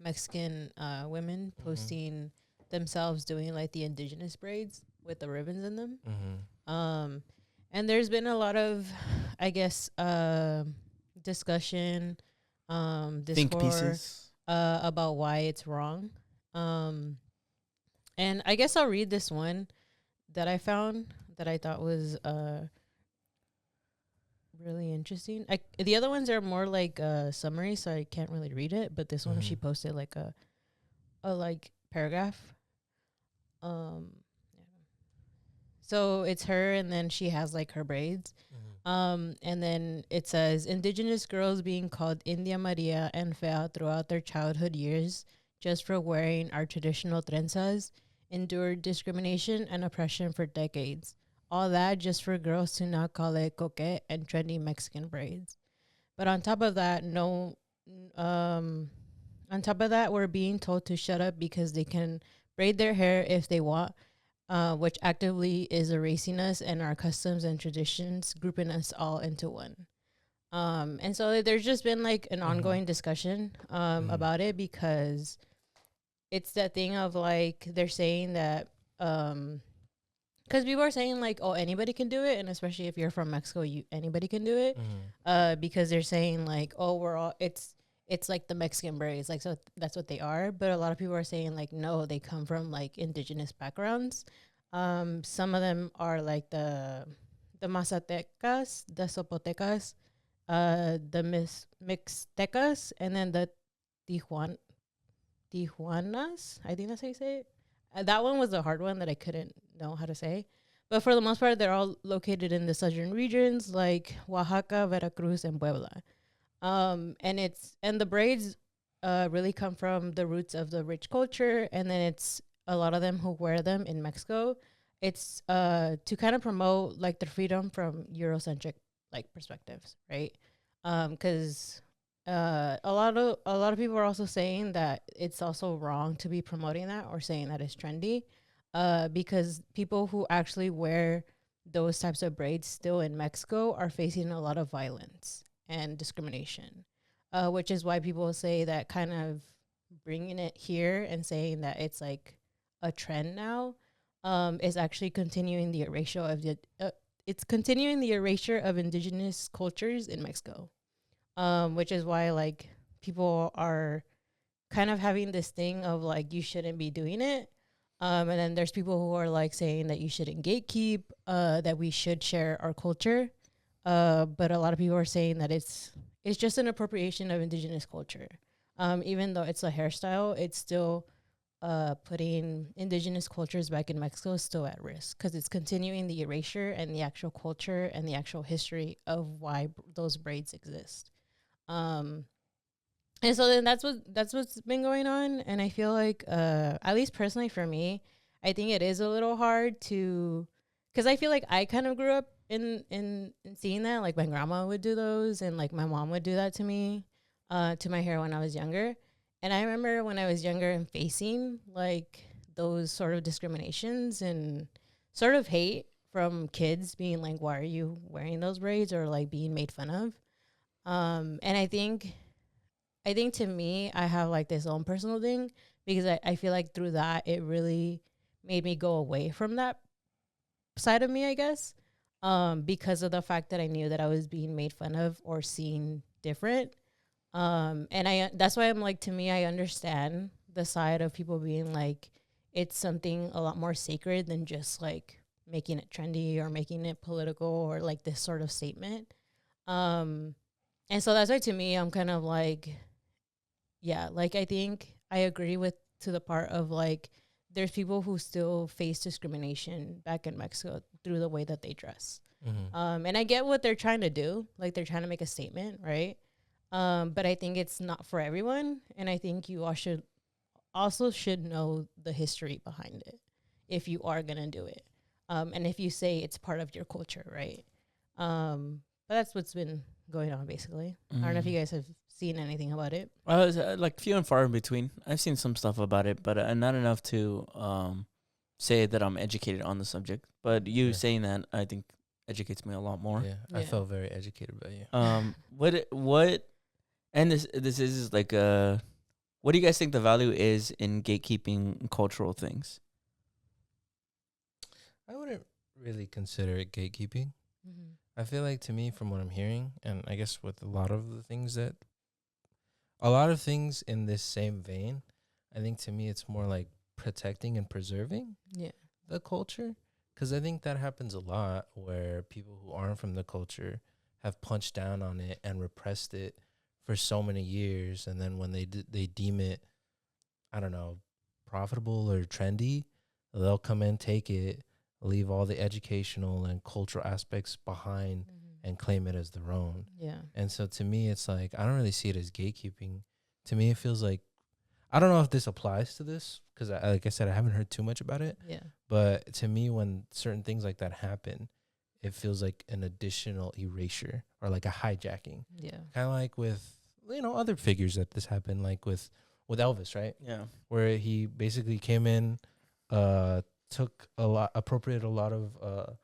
Mexican women posting themselves doing like the indigenous braids with the ribbons in them. And there's been a lot of, I guess, discussion, think discourse pieces. about why it's wrong. And I guess I'll read this one that I found that I thought was really interesting. The other ones are more like summary, so I can't really read it. But this one, she posted like a like paragraph. So it's her, and then she has like her braids. And then it says, Indigenous girls being called India Maria and Fea throughout their childhood years just for wearing our traditional trenzas endured discrimination and oppression for decades. All that just for girls to not call it coquette and trendy Mexican braids. But on top of that, we're being told to shut up because they can braid their hair if they want, which actively is erasing us and our customs and traditions, grouping us all into one. And so there's just been like an ongoing discussion about it, because it's that thing of like, they're saying that, because people are saying like, oh, anybody can do it. And especially if you're from Mexico, anybody can do it. Because they're saying like, oh, we're all, it's like the Mexican braids. Like, so that's what they are. But a lot of people are saying like, no, they come from like indigenous backgrounds. Some of them are like the Mazatecas, the Zapotecas, the Mixtecas, and then the Tijuanas. I think that's how you say it. That one was a hard one that I couldn't know how to say. But for the most part, they're all located in the southern regions like Oaxaca, Veracruz, and Puebla. And the braids really come from the roots of the rich culture, and then it's a lot of them who wear them in Mexico. It's to kind of promote like the freedom from Eurocentric like perspectives, right? Because a lot of people are also saying that it's also wrong to be promoting that or saying that it's trendy, because people who actually wear those types of braids still in Mexico are facing a lot of violence and discrimination, which is why people say that kind of bringing it here and saying that it's like a trend now is actually continuing the erasure of it's continuing the erasure of indigenous cultures in Mexico, which is why like people are kind of having this thing of like you shouldn't be doing it. And then there's people who are like saying that you shouldn't gatekeep, that we should share our culture. But a lot of people are saying that it's just an appropriation of indigenous culture. Even though it's a hairstyle, it's still putting indigenous cultures back in Mexico still at risk because it's continuing the erasure and the actual culture and the actual history of why those braids exist. And so then that's what's been going on. And I feel like, at least personally for me, I think it is a little hard to, because I feel like I kind of grew up in seeing that. Like my grandma would do those, and like my mom would do that to me, to my hair when I was younger. And I remember when I was younger and facing like those sort of discriminations and sort of hate from kids being like, "Why are you wearing those braids?" or like being made fun of. And I think to me, I have like this own personal thing because I feel like through that, it really made me go away from that side of me, I guess, because of the fact that I knew that I was being made fun of or seen different. And that's why I'm like, to me, I understand the side of people being like, it's something a lot more sacred than just like making it trendy or making it political or like this sort of statement. And so that's why to me, I'm kind of like, yeah, like I think I agree with to the part of like there's people who still face discrimination back in Mexico through the way that they dress. And I get what they're trying to do, like they're trying to make a statement, right? But I think it's not for everyone, and I think you all should know the history behind it if you are gonna do it, and if you say it's part of your culture, right? But that's what's been going on basically. I don't know if you guys have seen anything about it. It's like few and far in between. I've seen some stuff about it, but not enough to say that I'm educated on the subject. But you saying that, I think, educates me a lot more. Yeah, I felt very educated by you. What, and this is like what do you guys think the value is in gatekeeping cultural things? I wouldn't really consider it gatekeeping. I feel like, to me, from what I'm hearing, and I guess with a lot of things in this same vein, I think to me it's more like protecting and preserving the culture. Because I think that happens a lot where people who aren't from the culture have punched down on it and repressed it for so many years. And then when they deem it, I don't know, profitable or trendy, they'll come in, take it, leave all the educational and cultural aspects behind and claim it as their own. Yeah. And so to me, it's like, I don't really see it as gatekeeping. To me, it feels like, I don't know if this applies to this because, like I said, I haven't heard too much about it. Yeah. But to me, when certain things like that happen, it feels like an additional erasure or like a hijacking. Yeah. Kind of like with, other figures that this happened, like with Elvis, right? Yeah. Where he basically came in, appropriated a lot of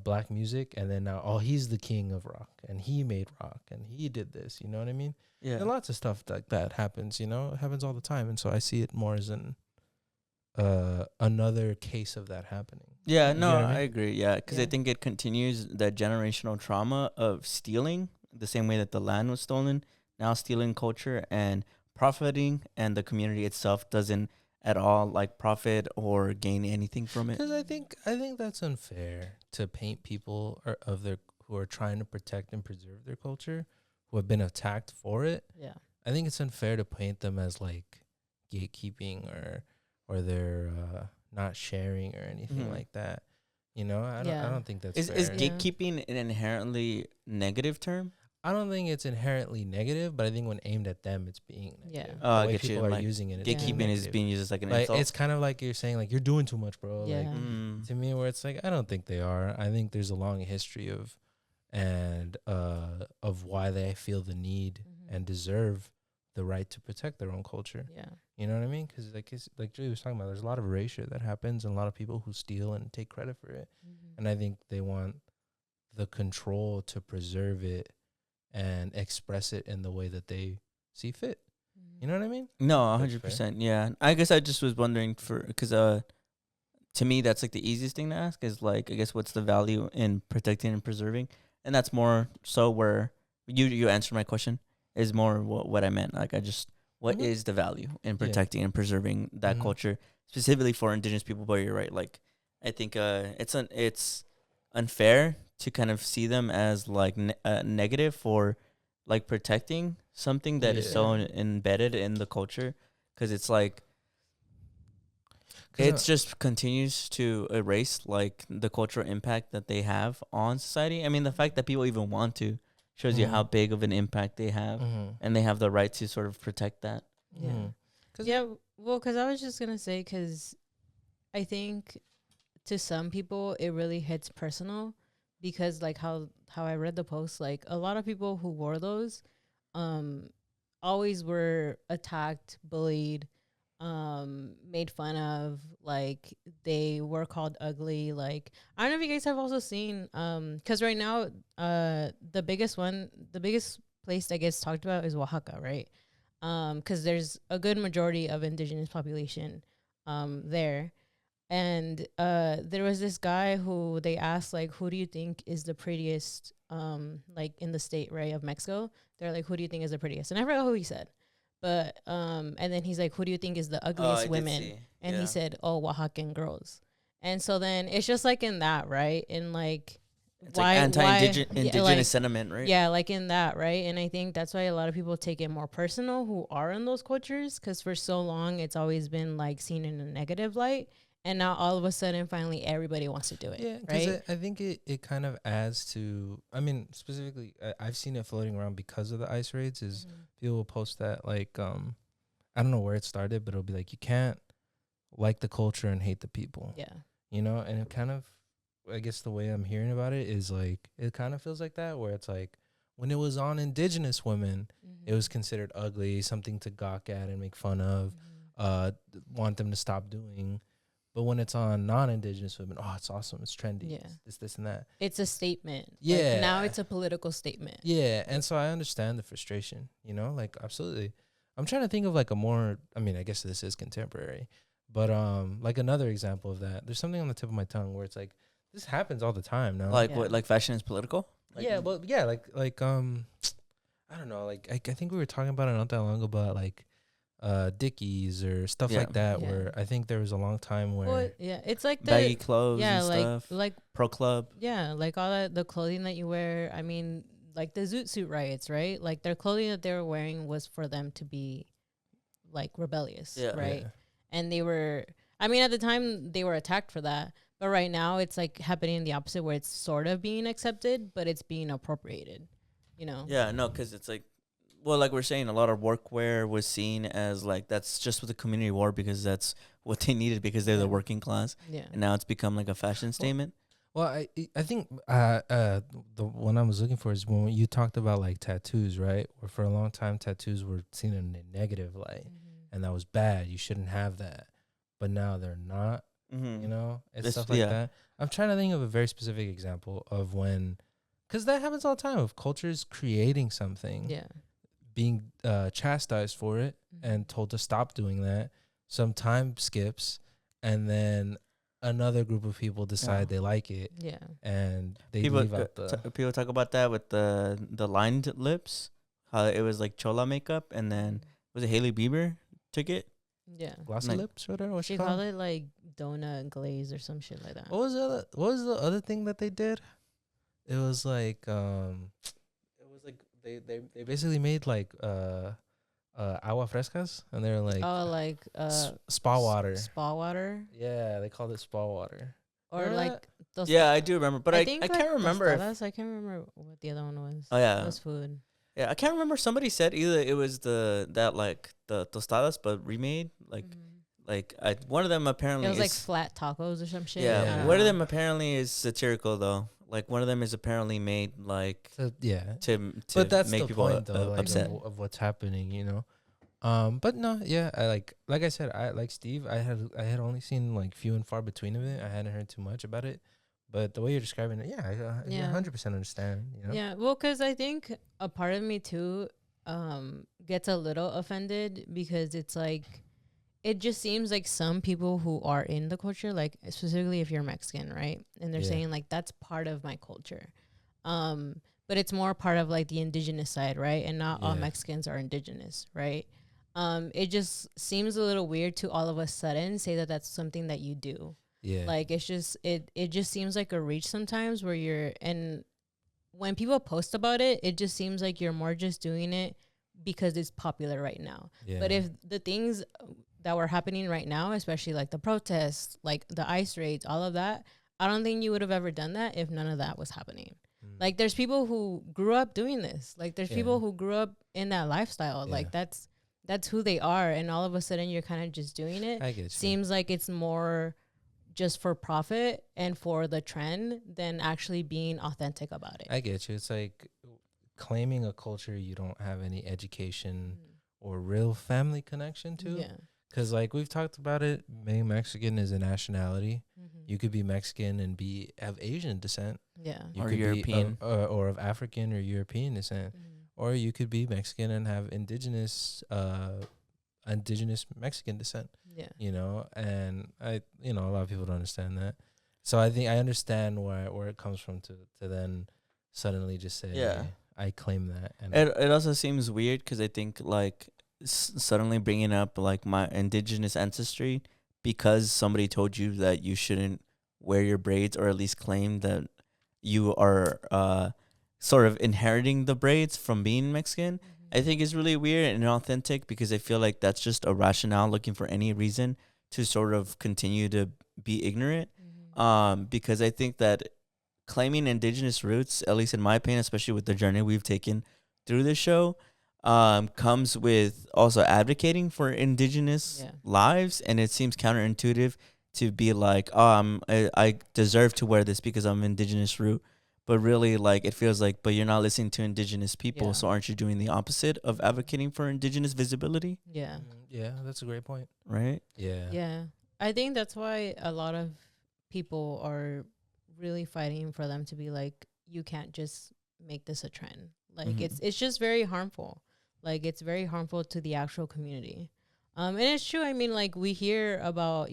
black music, and then now, he's the king of rock, and he made rock, and he did this, you know what I mean? Yeah. And lots of stuff like that happens, it happens all the time. And so I see it more as another case of that happening. Yeah, You no, get what I mean? I agree. Yeah, because I think it continues that generational trauma of stealing the same way that the land was stolen, now stealing culture and profiting, and the community itself doesn't at all like profit or gain anything from it. Because I think that's unfair to paint people who are trying to protect and preserve their culture, who have been attacked for it. Yeah. I think it's unfair to paint them as like gatekeeping or they're not sharing or anything like that. You know, I don't think that's fair. Is gatekeeping an inherently negative term? I don't think it's inherently negative, but I think when aimed at them, it's being negative. Oh, the way I get people you. are Like, using it. Gatekeeping is being used as like an like insult. it's kind of like you're saying like you're doing too much, bro. Yeah. Like to me, where it's like I don't think they are. I think there's a long history of why they feel the need and deserve the right to protect their own culture. Yeah. You know what I mean? Because like Julie was talking about, there's a lot of erasure that happens and a lot of people who steal and take credit for it. And I think they want the control to preserve it and express it in the way that they see fit. You know what I mean? No, 100%. Yeah. I guess I just was wondering because to me, that's like the easiest thing to ask is like, I guess what's the value in protecting and preserving? And that's more so where you answered my question is more what I meant. Like what is the value in protecting and preserving that culture specifically for Indigenous people? But you're right. Like, I think it's unfair to kind of see them as like negative for like protecting something that is so embedded in the culture, because it's like it just continues to erase like the cultural impact that they have on society. I mean, the fact that people even want to shows you how big of an impact they have, and they have the right to sort of protect that. Well, because I was just gonna say, because I think to some people it really hits personal, because like how I read the post, like a lot of people who wore those always were attacked, bullied, made fun of, like they were called ugly. Like, I don't know if you guys have also seen because right now the biggest place that gets talked about is Oaxaca, right? Because there's a good majority of indigenous population there. And there was this guy who they asked, like, who do you think is the prettiest, like in the state, right, of Mexico? They're like, who do you think is the prettiest? And I forgot who he said. But and then he's like, who do you think is the ugliest women? And he said, oh, Oaxacan girls. And so then it's just like in that, right? In like, it's why, like anti-indigenous sentiment, right? Yeah, like in that, right? And I think that's why a lot of people take it more personal who are in those cultures, because for so long it's always been like seen in a negative light. And now all of a sudden, finally, everybody wants to do it. Yeah, right? I think it kind of adds to, I mean, specifically, I've seen it floating around because of the ICE raids, is people will post that, like, I don't know where it started, but it'll be like, you can't like the culture and hate the people. Yeah. You know, and it kind of, I guess the way I'm hearing about it is like, it kind of feels like that, where it's like, when it was on Indigenous women, it was considered ugly, something to gawk at and make fun of, want them to stop doing. But when it's on non-Indigenous women, oh, it's awesome. It's trendy. Yeah. It's this and that. It's a statement. Yeah. Like now it's a political statement. Yeah. And so I understand the frustration, you know, like absolutely. I'm trying to think of like a more, I mean, I guess this is contemporary, but like another example of that. There's something on the tip of my tongue where it's like, this happens all the time now. Like what, like fashion is political? Like, yeah. Well, yeah. Like, I don't know. Like, I think we were talking about it not that long ago, about like, Dickies or stuff like that, where I think there was a long time where it's like the baggy clothes and like stuff, like pro club, like all that, the clothing that you wear. I mean, like the Zoot Suit riots, right? Like their clothing that they were wearing was for them to be like rebellious, right? And they were, I mean, at the time they were attacked for that, but right now it's like happening in the opposite, where it's sort of being accepted, but it's being appropriated, you know? Yeah, no, because it's like, well, like we're saying, a lot of workwear was seen as like, that's just what the community wore because that's what they needed because they're the working class. Yeah. And now it's become like a fashion statement. Well, I think the one I was looking for is when you talked about like tattoos, right? Where for a long time tattoos were seen in a negative light, and that was bad. You shouldn't have that. But now they're not. You know, it's stuff like that. I'm trying to think of a very specific example of when, because that happens all the time, of cultures creating something. Yeah. Being chastised for it and told to stop doing that. Some time skips, and then another group of people decide they like it. Yeah, and they leave out the. People talk about that with the lined lips. How it was like chola makeup, and then was it Hailey Bieber took it? Yeah, glossy lips or whatever. She called it like donut glaze or some shit like that. What was the other thing that they did? It was like They basically made like agua frescas, and they're like spa water. Spa water. Yeah, they called it spa water. Or like yeah, I do remember, but I can't remember. I can't remember what the other one was. Oh yeah, it was food. Yeah, I can't remember. Somebody said either it was the tostadas, but remade. One of them apparently it was like flat tacos or some shit. Yeah, one of them apparently is satirical though. Like one of them is apparently made like to but that's make the people point, though, upset of what's happening, you know. But no, yeah, I like I said, I like Steve. I had only seen like few and far between of it. I hadn't heard too much about it. But the way you're describing it, I 100% understand. You know? Yeah, well, because I think a part of me too gets a little offended because it's like, it just seems like some people who are in the culture, like specifically if you're Mexican, right? And they're saying like, that's part of my culture. But it's more part of like the indigenous side, right? And not all Mexicans are indigenous, right? It just seems a little weird to all of a sudden say that that's something that you do. Yeah. Like it's just it just seems like a reach sometimes where and when people post about it, it just seems like you're more just doing it because it's popular right now. Yeah. But if the things that were happening right now, especially like the protests, like the ICE raids, all of that, I don't think you would have ever done that if none of that was happening. Like there's people who grew up doing this. Like there's people who grew up in that lifestyle. Like that's who they are. And all of a sudden you're kind of just doing it. I get you. Seems like it's more just for profit and for the trend than actually being authentic about it. I get you. It's like claiming a culture you don't have any education or real family connection to. Yeah. Because like we've talked about it, being Mexican is a nationality. You could be Mexican and have Asian descent. Yeah. You or could European. be, or of African or European descent. Or you could be Mexican and have indigenous Mexican descent. Yeah. You know, and a lot of people don't understand that. So I think I understand where it comes from to then suddenly just say, yeah, I claim that. And it also seems weird because I think like suddenly bringing up like my indigenous ancestry because somebody told you that you shouldn't wear your braids or at least claim that you are sort of inheriting the braids from being Mexican. I think is really weird and inauthentic because I feel like that's just a rationale looking for any reason to sort of continue to be ignorant. Because I think that claiming indigenous roots, at least in my opinion, especially with the journey we've taken through this show, comes with also advocating for indigenous lives. And it seems counterintuitive to be like, I deserve to wear this because I'm indigenous root. But really, like, it feels like, but you're not listening to indigenous people, so aren't you doing the opposite of advocating for indigenous visibility? Yeah. Yeah, that's a great point. Right? Yeah. Yeah. I think that's why a lot of people are really fighting for them to be like, you can't just make this a trend. Like, it's just very harmful. Like, it's very harmful to the actual community. And it's true. I mean, like, we hear about,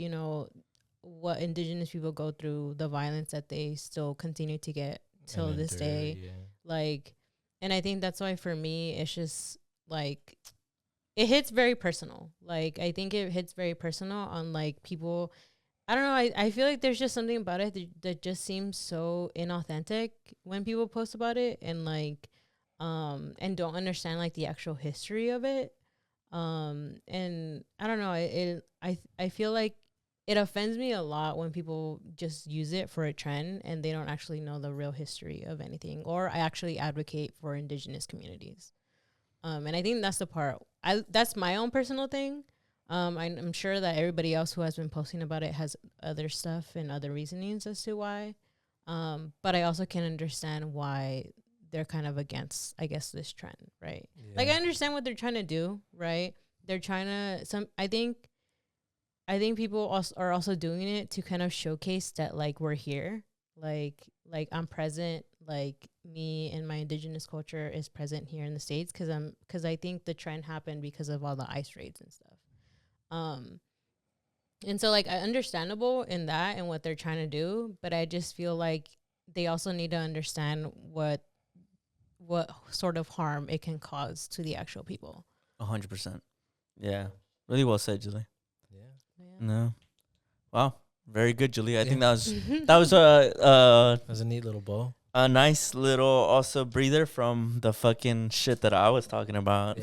what indigenous people go through, the violence that they still continue to get till this day. Like, and I think that's why for me it's just like it hits very personal. Like I think it hits very personal on like people. I don't know, I feel like there's just something about it that just seems so inauthentic when people post about it and like and don't understand like the actual history of it. And I don't know, I feel like it offends me a lot when people just use it for a trend and they don't actually know the real history of anything or I actually advocate for indigenous communities. And I think that's the part. That's my own personal thing. I'm sure that everybody else who has been posting about it has other stuff and other reasonings as to why. But I also can understand why they're kind of against, I guess, this trend, right? Yeah. Like I understand what they're trying to do, right? They're trying to I think people are also doing it to kind of showcase that like we're here, like I'm present, like me and my indigenous culture is present here in the States because I think the trend happened because of all the ICE raids and stuff. And so like understandable in that and what they're trying to do, but I just feel like they also need to understand what sort of harm it can cause to the actual people. 100%. Yeah, really well said, Julie. Yeah. No. Wow. Very good, Julie. I think that was that was a neat little bow. a nice little also breather from the fucking shit that I was talking about.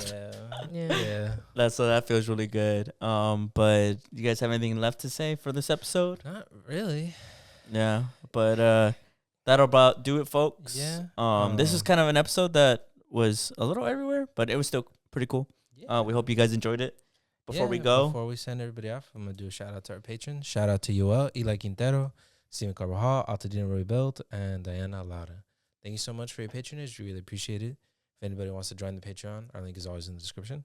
Yeah. That's so that feels really good. But you guys have anything left to say for this episode? Not really. Yeah, but that'll about do it, folks. Yeah. This is kind of an episode that was a little everywhere, but it was still pretty cool. Yeah. We hope you guys enjoyed it. Before we go, before we send everybody off, I'm gonna do a shout out to our patrons. Shout out to Yoel, Eli Quintero, Steven Carvajal, Altadena Rebuilt, and Diana Lara. Thank you so much for your patronage. We really appreciate it. If anybody wants to join the Patreon, our link is always in the description.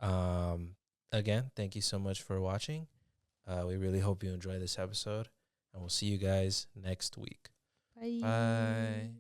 Again, thank you so much for watching. We really hope you enjoy this episode, and we'll see you guys next week. Bye. Bye.